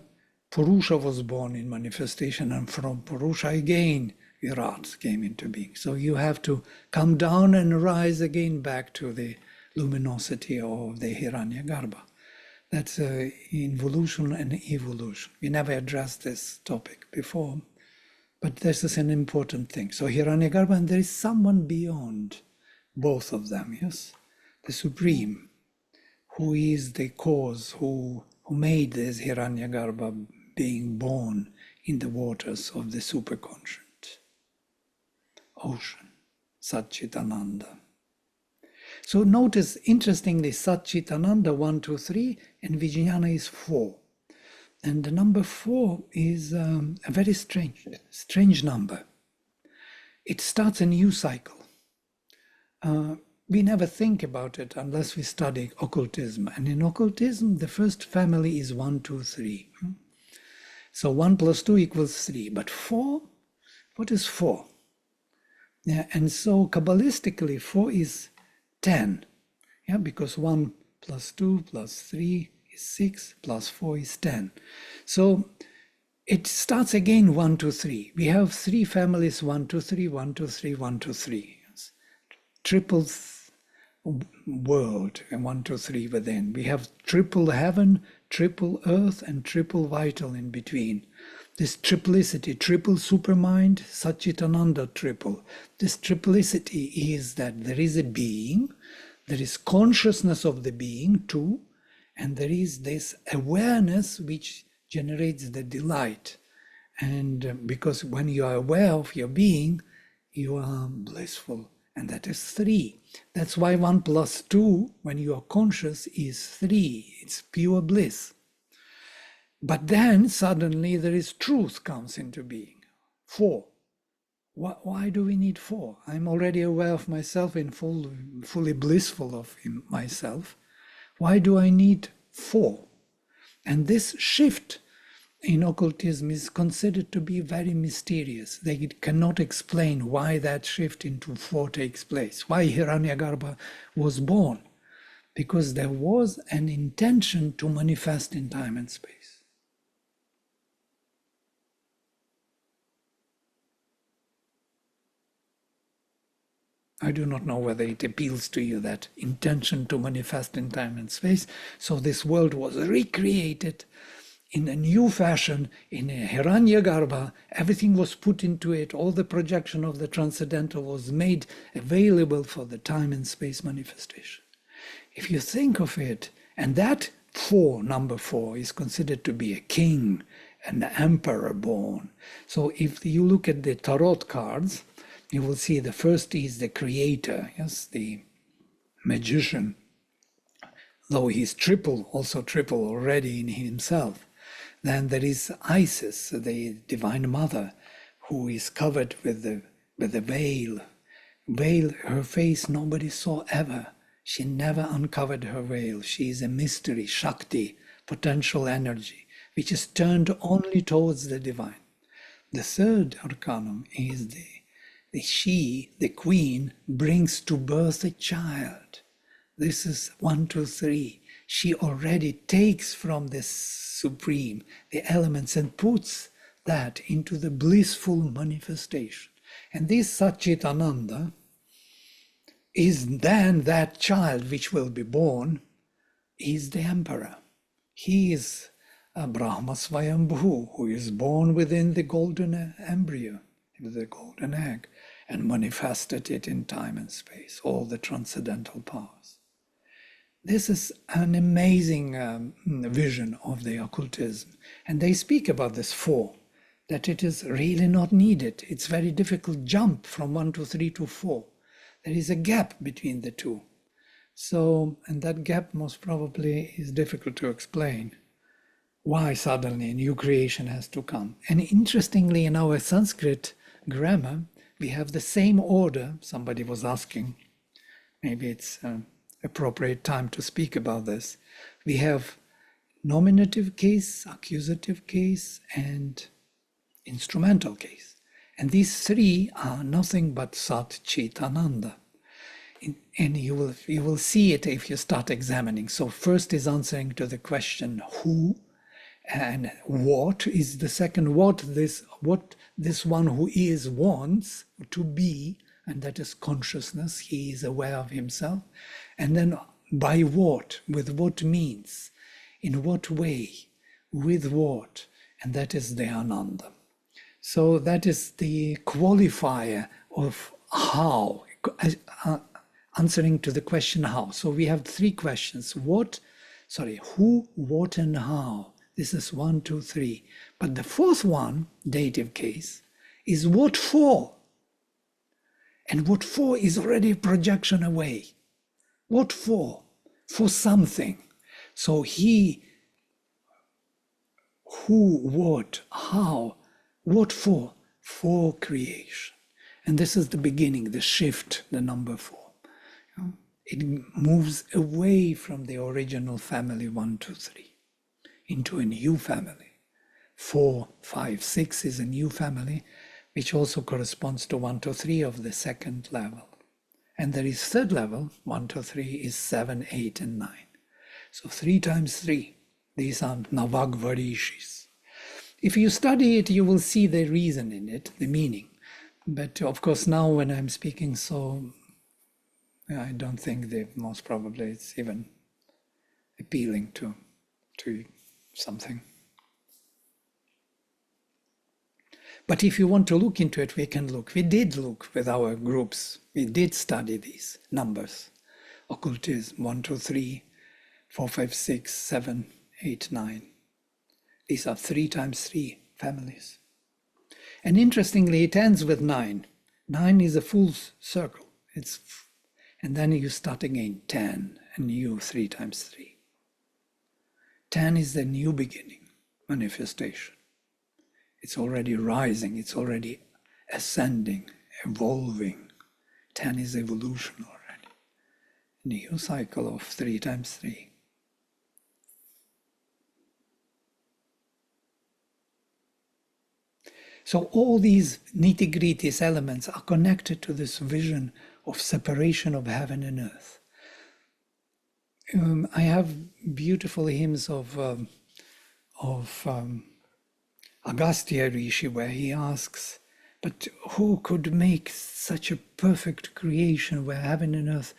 Purusha was born in manifestation, and from Purusha again, Virat came into being. So you have to come down and rise again back to the luminosity of the Hiranyagarbha. That's involution and evolution. We never addressed this topic before, but this is an important thing. So Hiranyagarbha, and there is someone beyond both of them, yes? The Supreme, who is the cause, who made this Hiranyagarbha being born in the waters of the superconscient ocean, Satchitananda. So notice, interestingly, Satchitananda 1, 2, 3, and Vijnana is 4. And the number 4 is a very strange number. It starts a new cycle. We never think about it unless we study occultism. And in occultism, the first family is 1, 2, 3. So 1 plus 2 equals 3. But 4, what is 4? Yeah, and so Kabbalistically, 4 is 10. Yeah, because 1 plus 2 plus 3 is 6, plus 4 is 10. So it starts again 1, 2, 3. We have 3 families, 1, 2, 3, 1, 2, 3, 1, 2, 3. Yes. Triple world, and 1, 2, 3 within. We have triple heaven, triple earth, and triple vital in between. This triplicity, triple supermind, Satchitananda triple. This triplicity is that there is a being, there is consciousness of the being too, and there is this awareness which generates the delight. And because when you are aware of your being, you are blissful. And that is 3. That's why 1 plus 2, when you are conscious, is 3. It's pure bliss. But then suddenly there is truth comes into being. 4. Why do we need 4? I'm already aware of myself and fully blissful of myself. Why do I need 4? And this shift in occultism is considered to be very mysterious. They cannot explain why that shift into 4 takes place, why Hiranyagarbha was born, because there was an intention to manifest in time and space. I do not know whether it appeals to you, that intention to manifest in time and space. So this world was recreated in a new fashion, in a Hiranyagarbha, everything was put into it, all the projection of the transcendental was made available for the time and space manifestation. If you think of it, and that number four, is considered to be a king, an emperor born. So if you look at the tarot cards, you will see the first is the creator, yes, the magician, though he's also triple already in himself. Then there is Isis, the divine mother, who is covered with the veil. Her face nobody saw ever. She never uncovered her veil. She is a mystery, Shakti, potential energy, which is turned only towards the divine. The third arcanum is the queen, brings to birth a child. This is 1, 2, 3. She already takes from the supreme the elements and puts that into the blissful manifestation. And this Satchitananda is then that child which will be born is the emperor. He is a Brahma Swayambhu, who is born within the golden embryo, the golden egg, and manifested it in time and space, all the transcendental powers. This is an amazing vision of the occultism. And they speak about this four, that it is really not needed. It's very difficult jump from 1 to 3 to 4. There is a gap between the two. So, and that gap most probably is difficult to explain. Why suddenly a new creation has to come. And interestingly, in our Sanskrit grammar, we have the same order. Somebody was asking, maybe it's appropriate time to speak about this. We have nominative case, accusative case, and instrumental case. And these three are nothing but Sat Chit Ananda. And you will see it if you start examining. So first is answering to the question who, and what is the second, what this one who is wants to be, and that is consciousness. He is aware of himself. And then by what, with what means, in what way, with what, and that is the Ananda. So that is the qualifier of how, answering to the question how. So we have three questions. Who, what, and how. This is 1, 2, 3. But the fourth one, dative case, is what for. And what for is already a projection away. What for? For something. So he, who, what, how, what for? For creation. And this is the beginning, the shift, the number 4. It moves away from the original family 1, 2, 3 into a new family. 4, 5, 6 is a new family, which also corresponds to 1, 2, 3 of the second level. And there is third level, 1, 2, 3 is 7, 8, and 9. So 3 times 3, these are Navagvarishis. If you study it, you will see the reason in it, the meaning. But of course, now when I'm speaking, so I don't think that most probably it's even appealing to something. But if you want to look into it, we can look. We did look with our groups. We did study these numbers. Occultism, 1, 2, 3, 4, 5, 6, 7, 8, 9. These are 3 times 3 families. And interestingly, it ends with 9. 9 is a full circle. And then you start again, 10, a new 3 times 3. 10 is the new beginning, manifestation. It's already rising, it's already ascending, evolving. 10 is evolution already. New cycle of 3 times 3. So all these nitty-gritty elements are connected to this vision of separation of heaven and earth. I have beautiful hymns of Agastya Rishi where he asks, but who could make such a perfect creation where heaven and earth,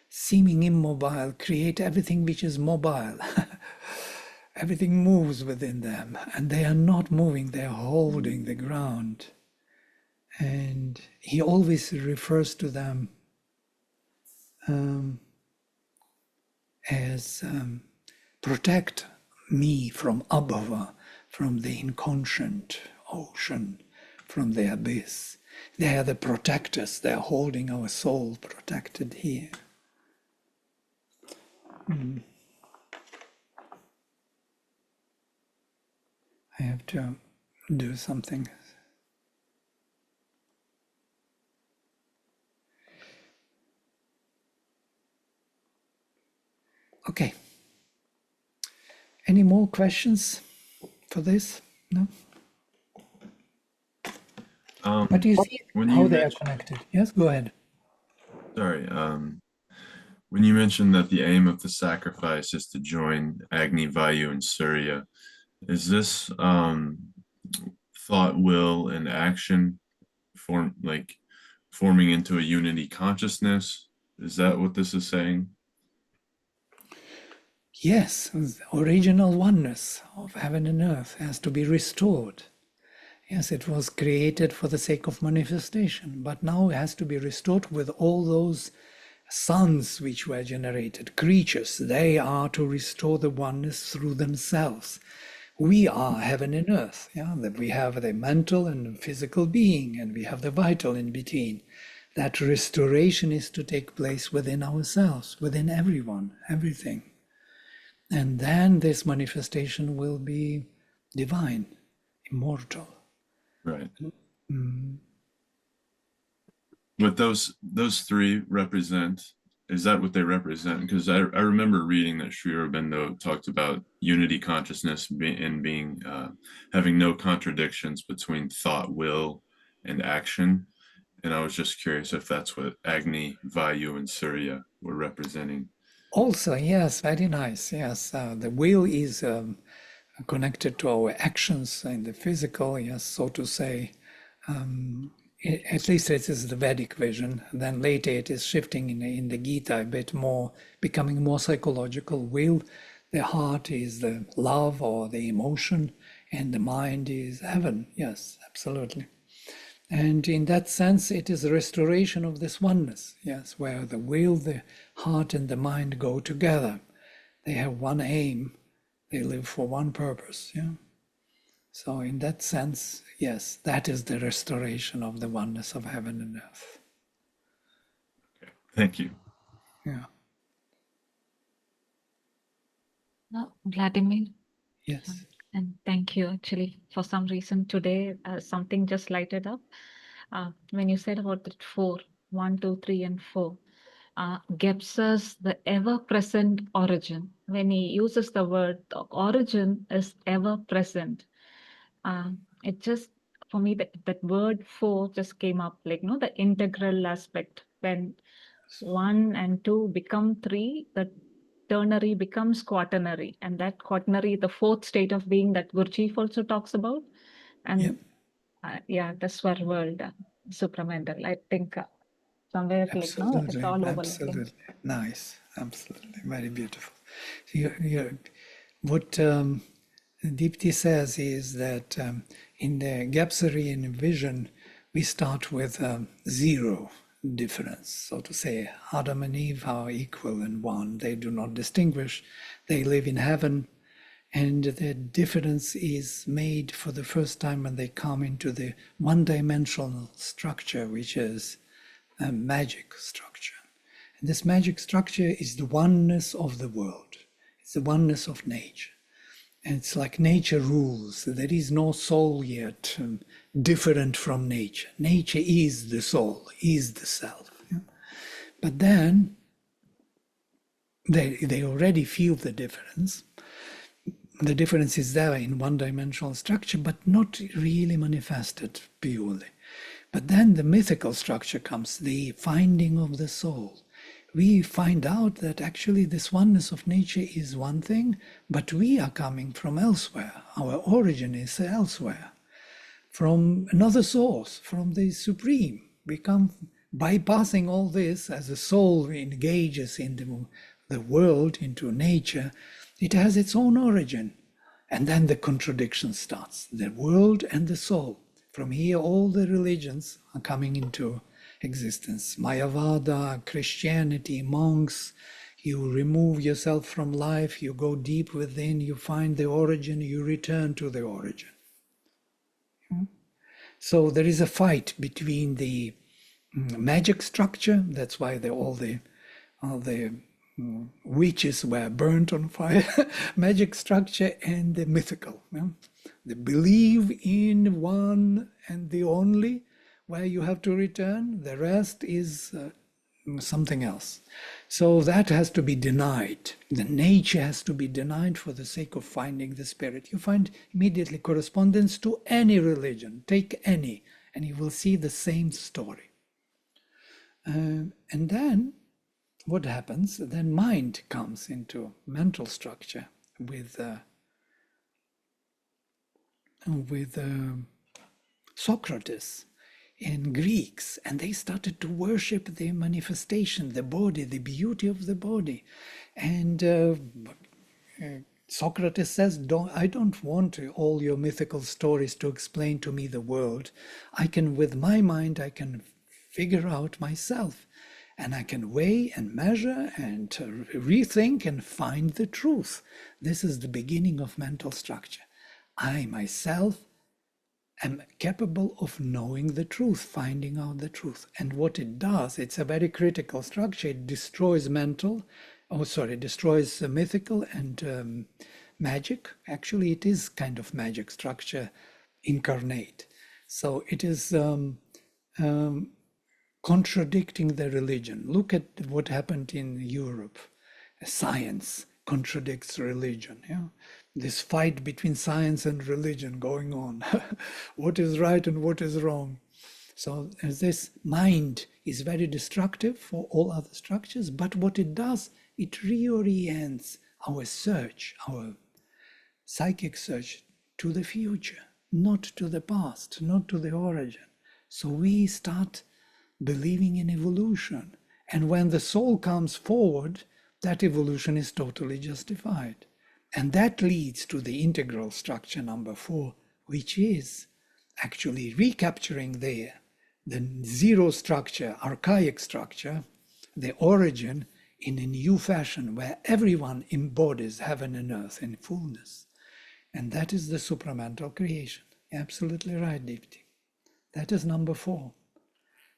seeming immobile, create everything which is mobile? everything moves within them, and they are not moving, they are holding the ground. And he always refers to them as protect me from abhava, from the inconscient ocean, from the abyss. They are the protectors, they are holding our soul protected here. I have to do something. Okay. Any more questions for this? No? But you see how they are connected. Yes, go ahead. Sorry, when you mentioned that the aim of the sacrifice is to join Agni, Vayu, and Surya, is this thought, will, and action forming into a unity consciousness? Is that what this is saying? Yes, the original oneness of heaven and earth has to be restored. Yes, it was created for the sake of manifestation, but now it has to be restored with all those sons which were generated, creatures. They are to restore the oneness through themselves. We are heaven and earth. Yeah, that we have the mental and physical being, and we have the vital in between. That restoration is to take place within ourselves, within everyone, everything. And then this manifestation will be divine, immortal. Right. What those three represent, is that what they represent? Because I remember reading that Sri Aurobindo talked about unity consciousness being having no contradictions between thought, will, and action. And I was just curious if that's what Agni, Vayu, and Surya were representing. Also, yes, very nice. Yes, the will is connected to our actions in the physical, yes, so to say. At least it is the Vedic vision. Then later it is shifting in the Gita a bit more, becoming more psychological. Will, the heart is the love or the emotion, and the mind is heaven. Yes, absolutely. And in that sense, it is a restoration of this oneness, yes, where the will, the heart, and the mind go together. They have one aim, they live for one purpose. Yeah. So, in that sense, yes, that is the restoration of the oneness of heaven and earth. Okay. Thank you. Yeah. Vladimir. Yes. And thank you. Actually, for some reason today, something just lighted up. When you said about the 4, 1, 2, 3, and 4, gives us the ever-present origin. When he uses the word, the origin is ever-present. It just, for me, that word 4 just came up, like, the integral aspect. When 1 and 2 become 3, the ternary becomes quaternary, and that quaternary, the fourth state of being that Gurdjieff also talks about. And the Swar world, supramental, I think somewhere it's Absolutely, all overlapping. absolutely. Nice, absolutely, very beautiful. What Deepti says is that in the Gapsarian vision, we start with zero difference. So to say, Adam and Eve are equal and one. They do not distinguish. They live in heaven. And the difference is made for the first time when they come into the one-dimensional structure, which is a magic structure. And this magic structure is the oneness of the world. It's the oneness of nature. And it's like nature rules. There is no soul yet different from nature. Nature is the soul, is the self. Yeah? But then they already feel the difference. The difference is there in one-dimensional structure, but not really manifested purely. But then the mythical structure comes, the finding of the soul. We find out that actually this oneness of nature is one thing, but we are coming from elsewhere. Our origin is elsewhere, from another source, from the Supreme. We come bypassing all this as the soul engages into the world, into nature. It has its own origin. And then the contradiction starts, the world and the soul. From here, all the religions are coming into existence. Mayavada, Christianity, monks. You remove yourself from life, you go deep within, you find the origin, you return to the origin. So there is a fight between the magic structure, that's why all the witches were burnt on fire, magic structure, and the mythical. The belief in one and the only, where you have to return, the rest is something else. So that has to be denied. The nature has to be denied for the sake of finding the spirit. You find immediately correspondence to any religion. Take any, and you will see the same story. And then what happens? Then mind comes into mental structure with Socrates and Greeks, and they started to worship the manifestation, the body, the beauty of the body. And Socrates says, I don't want all your mythical stories to explain to me the world. With my mind, I can figure out myself. And I can weigh and measure and rethink and find the truth. This is the beginning of mental structure. I myself am capable of knowing the truth, finding out the truth. And what it does, it's a very critical structure. It destroys destroys mythical and magic. Actually, it is kind of magic structure incarnate. So it is contradicting the religion. Look at what happened in Europe. Science contradicts religion. This fight between science and religion going on. What is right and what is wrong? So this mind is very destructive for all other structures, but what it does, it reorients our search, our psychic search, to the future, not to the past, not to the origin. So we start believing in evolution. And when the soul comes forward, that evolution is totally justified. And that leads to the integral structure number 4, which is actually recapturing the zero structure, archaic structure, the origin, in a new fashion where everyone embodies heaven and earth in fullness. And that is the supramental creation. Absolutely right, Deepti. That is number 4.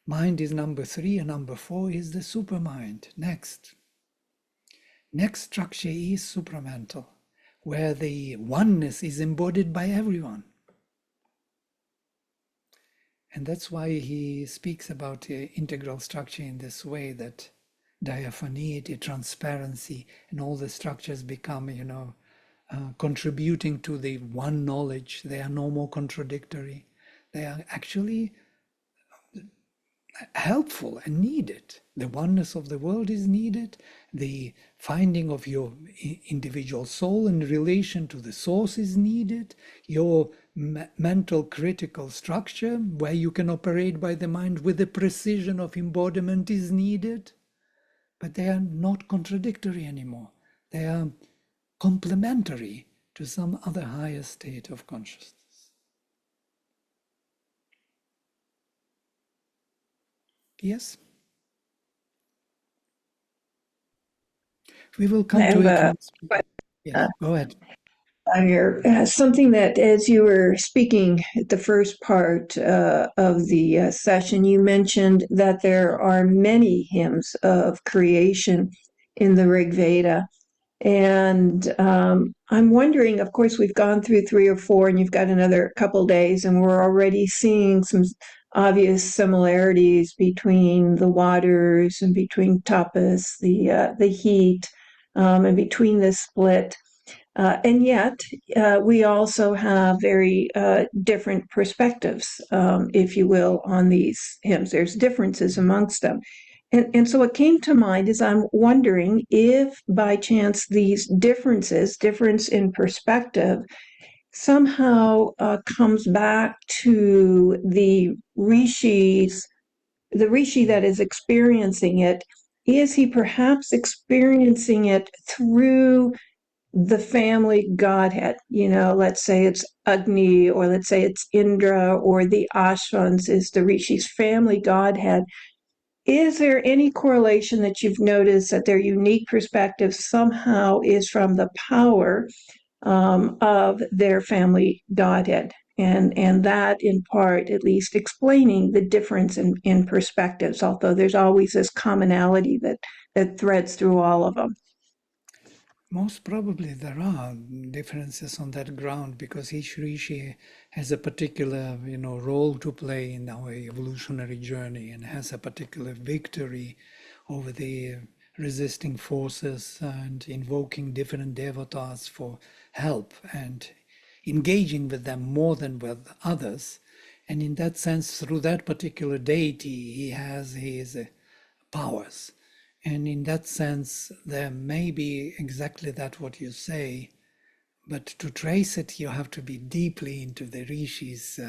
Mind is number 3, and number 4 is the supermind. Next structure is supramental, where the oneness is embodied by everyone. And that's why he speaks about integral structure in this way, that diaphaneity, transparency, and all the structures become, contributing to the one knowledge. They are no more contradictory. They are actually helpful and needed. The oneness of the world is needed. The finding of your individual soul in relation to the source is needed. Your mental critical structure, where you can operate by the mind with the precision of embodiment, is needed. But they are not contradictory anymore. They are complementary to some other higher state of consciousness. Yes? We will come to it. Yes, go ahead. Something that, as you were speaking at the first part of the session, you mentioned that there are many hymns of creation in the Rig Veda. And I'm wondering, of course, we've gone through 3 or 4, and you've got another couple days, and we're already seeing some obvious similarities between the waters and between tapas, the heat, and between the split. And yet, we also have very different perspectives, if you will, on these hymns. There's differences amongst them. And so what came to mind is I'm wondering if by chance these difference in perspective, somehow comes back to the rishi that is experiencing it. Is he perhaps experiencing it through the family godhead, let's say it's Agni, or let's say it's Indra, or the Ashvans is the Rishi's family godhead. Is there any correlation that you've noticed that their unique perspective somehow is from the power of their family godhead? And that, in part, at least, explaining the difference in perspectives, although there's always this commonality that threads through all of them. Most probably there are differences on that ground because each rishi has a particular, role to play in our evolutionary journey and has a particular victory over the resisting forces and invoking different devatas for help and engaging with them more than with others. And in that sense, through that particular deity, he has his powers. And in that sense, there may be exactly that what you say, but to trace it, you have to be deeply into the rishis'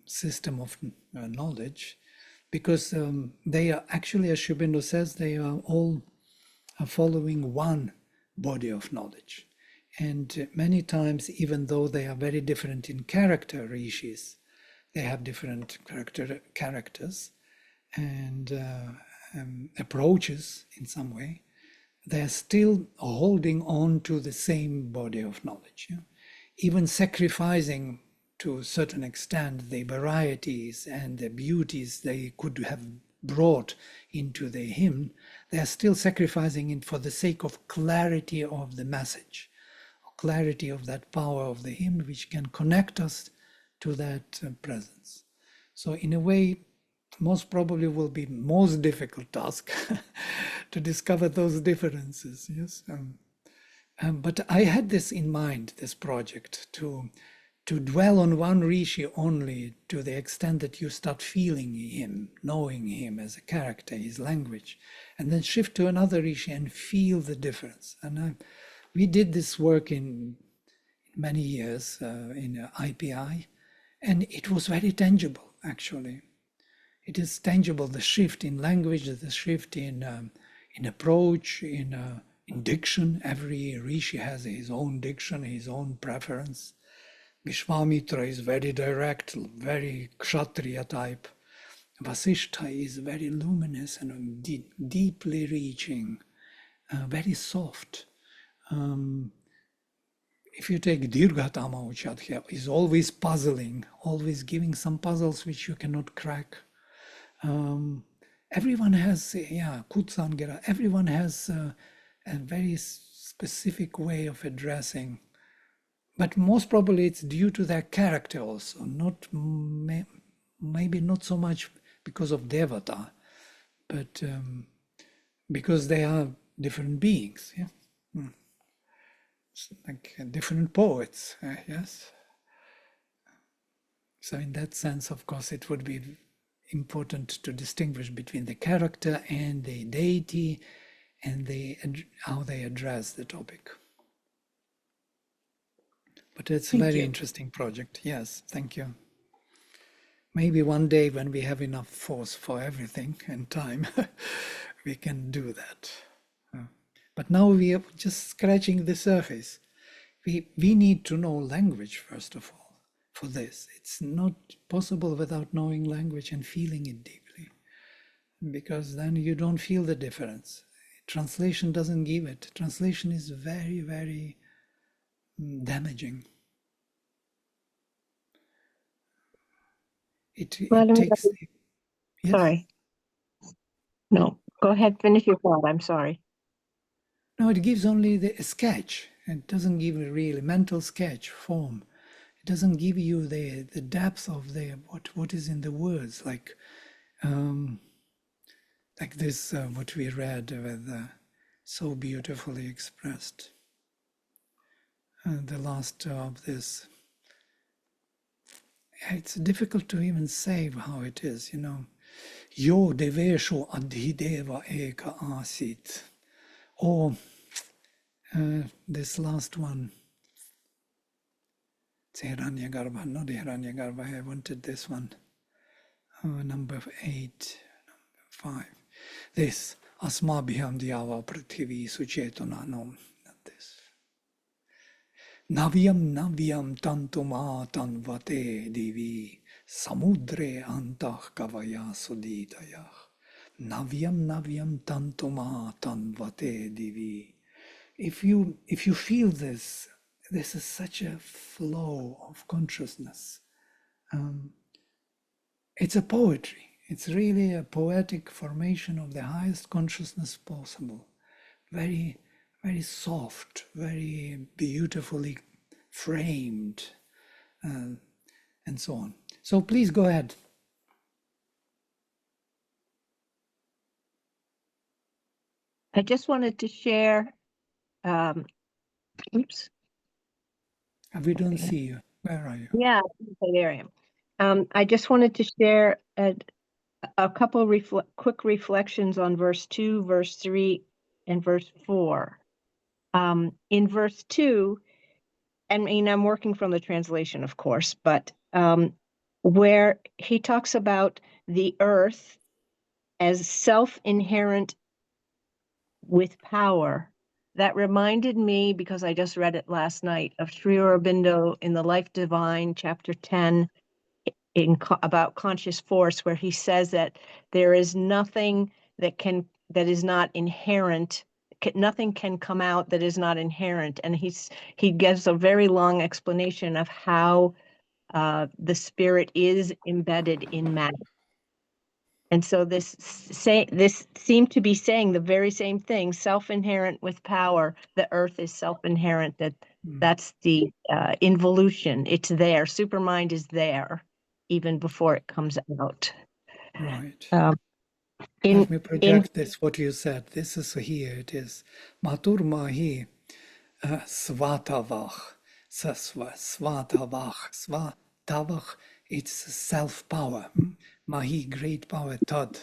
system of knowledge, because they are actually, as Sri Aurobindo says, they are all following one body of knowledge. And many times, even though they are very different in character, rishis, they have different characters and approaches in some way, they're still holding on to the same body of knowledge. Even sacrificing to a certain extent the varieties and the beauties they could have brought into the hymn, they are still sacrificing it for the sake of clarity of the message, clarity of that power of the hymn, which can connect us to that presence. So in a way, most probably will be most difficult task to discover those differences. Yes, but I had this in mind, this project, to dwell on one rishi only to the extent that you start feeling him, knowing him as a character, his language, and then shift to another rishi and feel the difference. And we did this work in many years in IPI, and it was very tangible, actually. It is tangible, the shift in language, the shift in approach, in diction. Every rishi has his own diction, his own preference. Vishwamitra is very direct, very kshatriya type. Vasishtha is very luminous and deeply reaching, very soft. If you take Dirghatama Uchadhya, is always puzzling, always giving some puzzles which you cannot crack. Everyone has, Kutsangera, everyone has a very specific way of addressing, but most probably it's due to their character also, not maybe not so much because of Devata, but because they are different beings, like different poets, yes. So in that sense, of course, it would be important to distinguish between the character and the deity and how they address the topic. But it's a very interesting project. Yes, thank you. Maybe one day when we have enough force for everything and time, we can do that. But now we are just scratching the surface. We need to know language, first of all. For this, it's not possible without knowing language and feeling it deeply, because then you don't feel the difference. Translation doesn't give it. Translation is very, very damaging. It takes. Yes? Sorry. No, go ahead. Finish your thought. I'm sorry. No, it gives only a sketch. It doesn't give a really mental sketch form. It doesn't give you the depth of what is in the words, like this, what we read with so beautifully expressed. The last of this, it's difficult to even say how it is, Yo devesho adhideva eka asit. Or this last one, it's Hiranyagarbha, not Hiranyagarbha, I wanted this one. Number 8, number 5. This, Asmabhyam Dhyava Prithivi Suchetananam Navyam navyam tantuma tanvate divi samudre antah kavaya suditayah. Navyam navyam tantuma tanvate divi. If you feel this, this is such a flow of consciousness. It's a poetry. It's really a poetic formation of the highest consciousness possible. Very, very soft, very beautifully framed, and so on. So please go ahead. I just wanted to share, oops. We don't see you. Where are you? Yeah, okay, there I am. I just wanted to share a couple quick reflections on verse 2, verse 3, and verse 4. In verse 2, I mean, I'm working from the translation, of course, but where he talks about the earth as self-inherent with power, that reminded me, because I just read it last night, of Sri Aurobindo in the Life Divine, chapter 10, about conscious force, where he says that there is nothing that is not inherent. Nothing can come out that is not inherent, and he gives a very long explanation of how the spirit is embedded in matter. And so this seemed to be saying the very same thing: self-inherent with power. The earth is self-inherent. That's the involution. It's there. Supermind is there even before it comes out. Right. Let me project this, what you said. This is here, it is. Matur mahi svatavach. Svatavach. Svatavach, it's self-power. Mahi, great power, tad.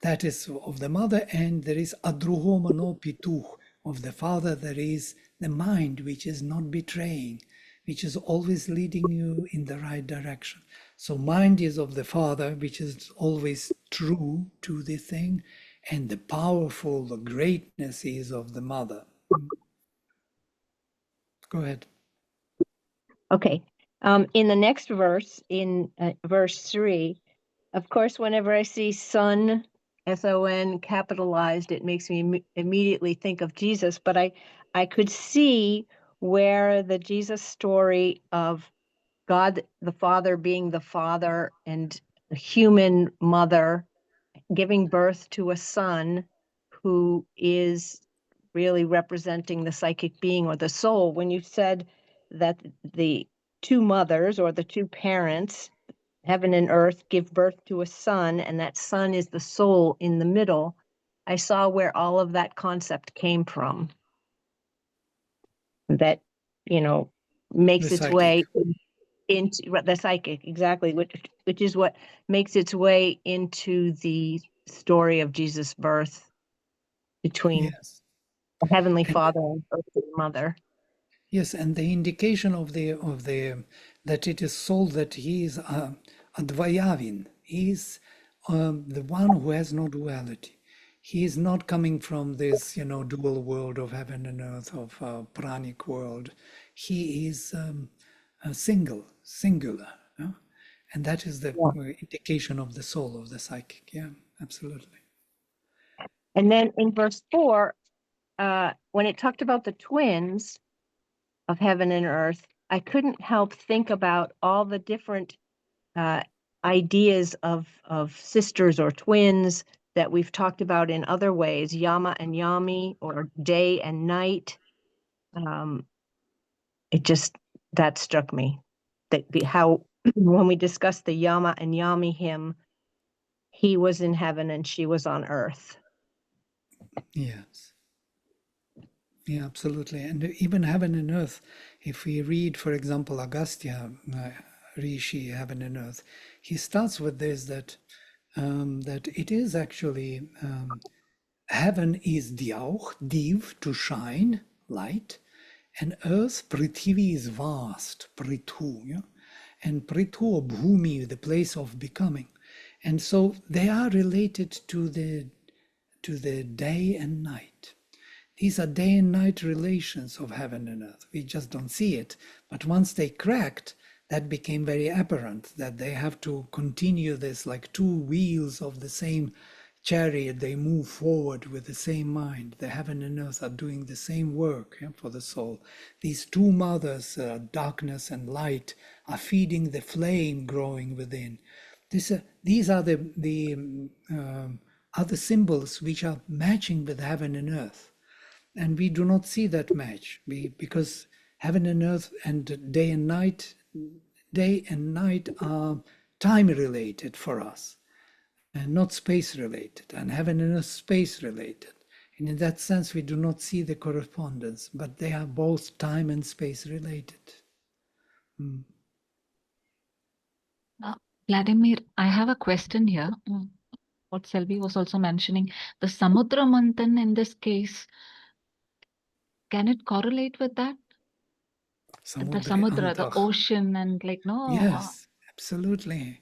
That is of the mother, and there is adruhomano pituch. Of the father, there is the mind, which is not betraying, which is always leading you in the right direction. So mind is of the father, which is always true to the thing, and the powerful, the greatness is of the mother. Go ahead. Okay. In the next verse, in verse 3, of course, whenever I see son, S-O-N capitalized, it makes me immediately think of Jesus. But I could see where the Jesus story of God the Father being the Father and a human mother giving birth to a son who is really representing the psychic being or the soul. When you said that the two mothers or the two parents, heaven and earth, give birth to a son, and that son is the soul in the middle, I saw where all of that concept came from. That, makes its way into the psychic, exactly, which is what makes its way into the story of Jesus' birth between the Heavenly Father and earthly Mother. Yes, and the indication of the that it is soul, that he is Advayavin. He is the one who has no duality. He is not coming from this, dual world of heaven and earth, of pranic world. He is singular, and that is the indication of the soul of the psychic. Yeah, absolutely. And then in verse 4, when it talked about the twins of heaven and earth, I couldn't help think about all the different ideas of sisters or twins that we've talked about in other ways, Yama and Yami, or day and night. That struck me. How when we discussed the Yama and Yami hymn, he was in heaven and she was on earth. Yes. Yeah, absolutely. And even heaven and earth, if we read, for example, Agastya, Rishi, Heaven and Earth, he starts with this, that it is actually, heaven is Diauch, Div, to shine, light, and earth, Prithivi, is vast, Prithu, yeah? And Prithu, Bhumi, the place of becoming. And so they are related to the day and night. These are day and night relations of heaven and earth. We just don't see it. But once they cracked, that became very apparent, that they have to continue this like two wheels of the same chariot. They move forward with the same mind. The heaven and earth are doing the same work, yeah, for the soul. These two mothers, darkness and light, are feeding the flame growing within. These are the other symbols which are matching with heaven and earth. And we do not see that match because heaven and earth and day and night are time related for us and not space related, and heaven and earth space related. And in that sense, we do not see the correspondence, but they are both time and space related. Vladimir, I have a question here. What Selvi was also mentioning, the Samudra Manthan in this case, can it correlate with that? The Samudra, the ocean, and like, no? Yes, absolutely.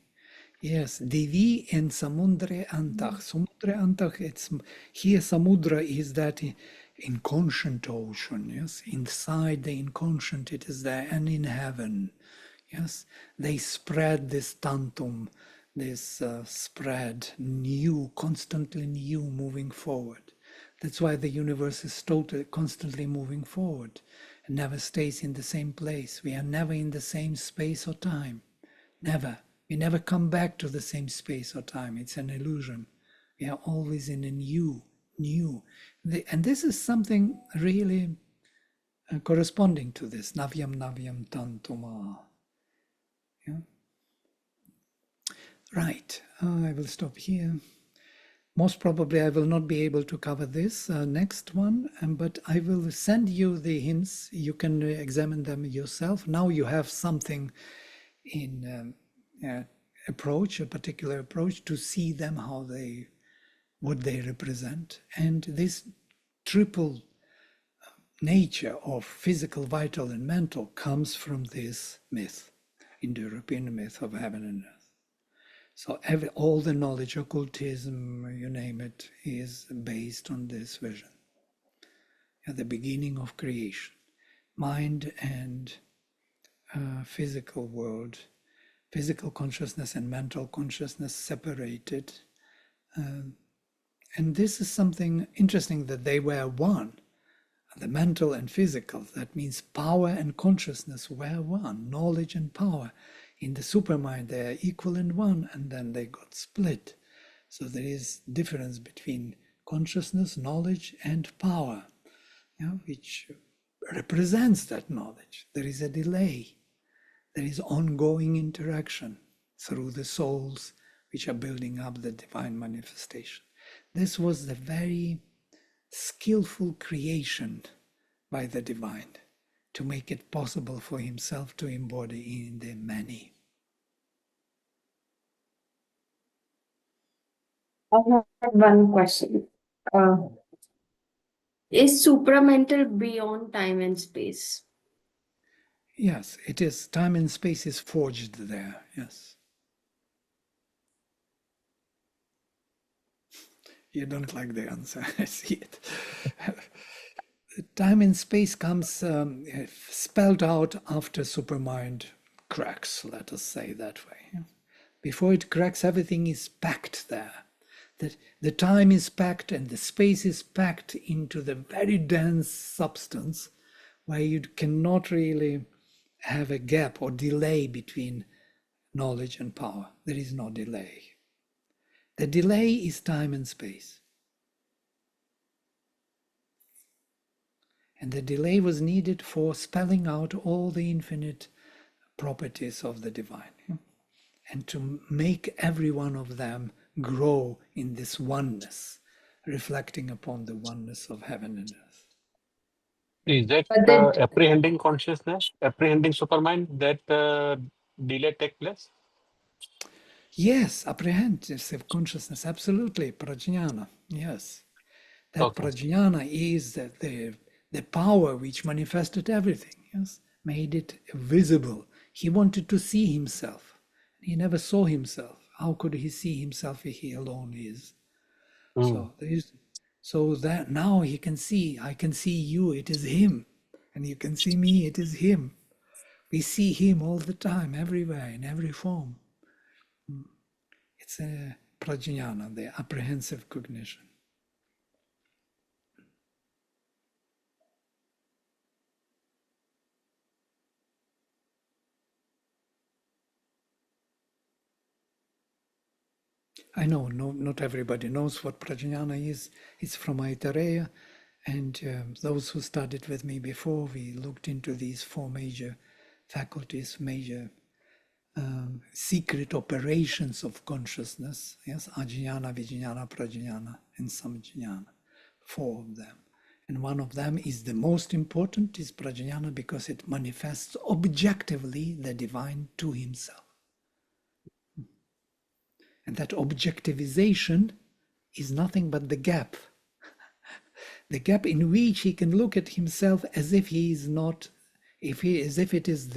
Yes, Divi and Samudra Antach. Samudra Antach, it's here Samudra is that inconscient ocean, yes. Inside the inconscient it is there, and in heaven, yes. They spread this tantum, this spread new, constantly new, moving forward. That's why the universe is totally, constantly moving forward and never stays in the same place. We are never in the same space or time. Never. We never come back to the same space or time. It's an illusion. We are always in a new. And this is something really corresponding to this. Navyam tantuma. Yeah. Right. I will stop here. Most probably I will not be able to cover this next one, but I will send you the hints. You can examine them yourself. Now you have something in approach, a particular approach, to see them, what they represent. And this triple nature of physical, vital, and mental comes from this myth, Indo-European myth of heaven and earth. So all the knowledge, occultism, you name it, is based on this vision. At the beginning of creation, mind and physical world, physical consciousness and mental consciousness separated. And this is something interesting, that they were one. The mental and physical, that means power and consciousness were one, knowledge and power. In the supermind, they are equal and one, and then they got split. So there is difference between consciousness, knowledge, and power, which represents that knowledge. There is a delay. There is ongoing interaction through the souls which are building up the divine manifestation. This was the very skillful creation by the divine to make it possible for himself to embody in the many. I have one question. Is supramental beyond time and space? Yes, it is. Time and space is forged there, yes. You don't like the answer, I see it. Time and space comes spelled out after supermind cracks, let us say that way. Before it cracks, everything is packed there. The time is packed and the space is packed into the very dense substance where you cannot really have a gap or delay between knowledge and power. There is no delay. The delay is time and space. And the delay was needed for spelling out all the infinite properties of the divine, and to make every one of them grow in this oneness, reflecting upon the oneness of heaven and earth. Is that apprehending consciousness, apprehending supermind, that delay take place? Yes, apprehensive consciousness, absolutely, prajnana, yes. That prajnana is the power which manifested everything, yes, made it visible. He wanted to see himself. He never saw himself. How could he see himself if he alone is? So So that now he can see, I can see you, it is him. And you can see me, it is him. We see him all the time, everywhere, in every form. It's a prajnana, the apprehensive cognition. I know not everybody knows what prajnana is. It's from Aitareya, and those who studied with me before, we looked into these four major faculties, major secret operations of consciousness. Yes, ajnana, vijnana, prajnana, and samjnana. Four of them. And one of them is the most important, is prajnana, because it manifests objectively the divine to himself. And that objectivization is nothing but the gap in which he can look at himself as if he is not, as if it is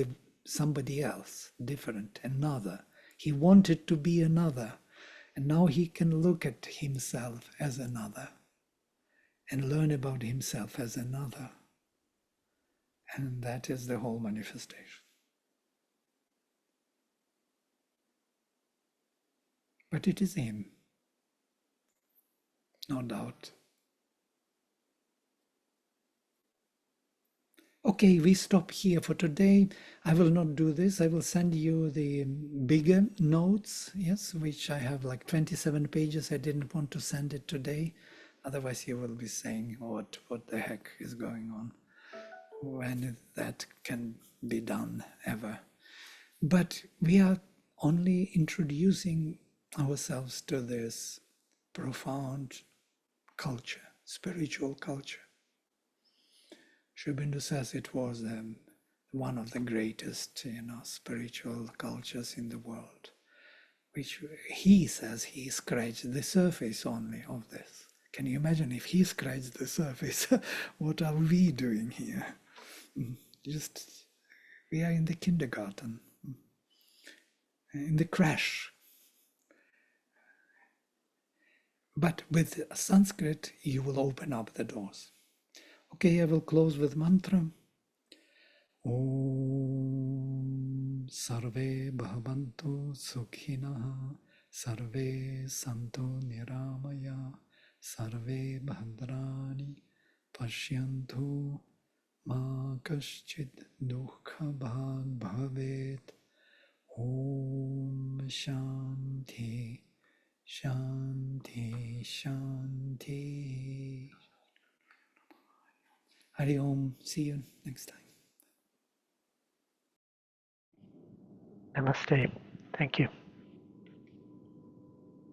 somebody else, different, another. He wanted to be another, and now he can look at himself as another and learn about himself as another. And that is the whole manifestation. But it is him, no doubt. Okay, we stop here for today. I will not do this. I will send you the bigger notes, yes, which I have like 27 pages. I didn't want to send it today. Otherwise, you will be saying, what the heck is going on? When that can be done ever. But we are only introducing ourselves to this profound culture, spiritual culture. Sri Aurobindo says it was one of the greatest, spiritual cultures in the world, which he says he scratched the surface only of this. Can you imagine if he scratched the surface? What are we doing here? Just, we are in the kindergarten, in the crash. But with Sanskrit, you will open up the doors. Okay, I will close with mantra. Om Sarve Bhavantu Sukhinaha Sarve Santu Niramaya Sarve Bhadrani Pashyantu Ma Kaschid Dukha Bhag Bhavet. Om Shanti Shanti Shanti. Hari Om. See you next time. Namaste. Thank you.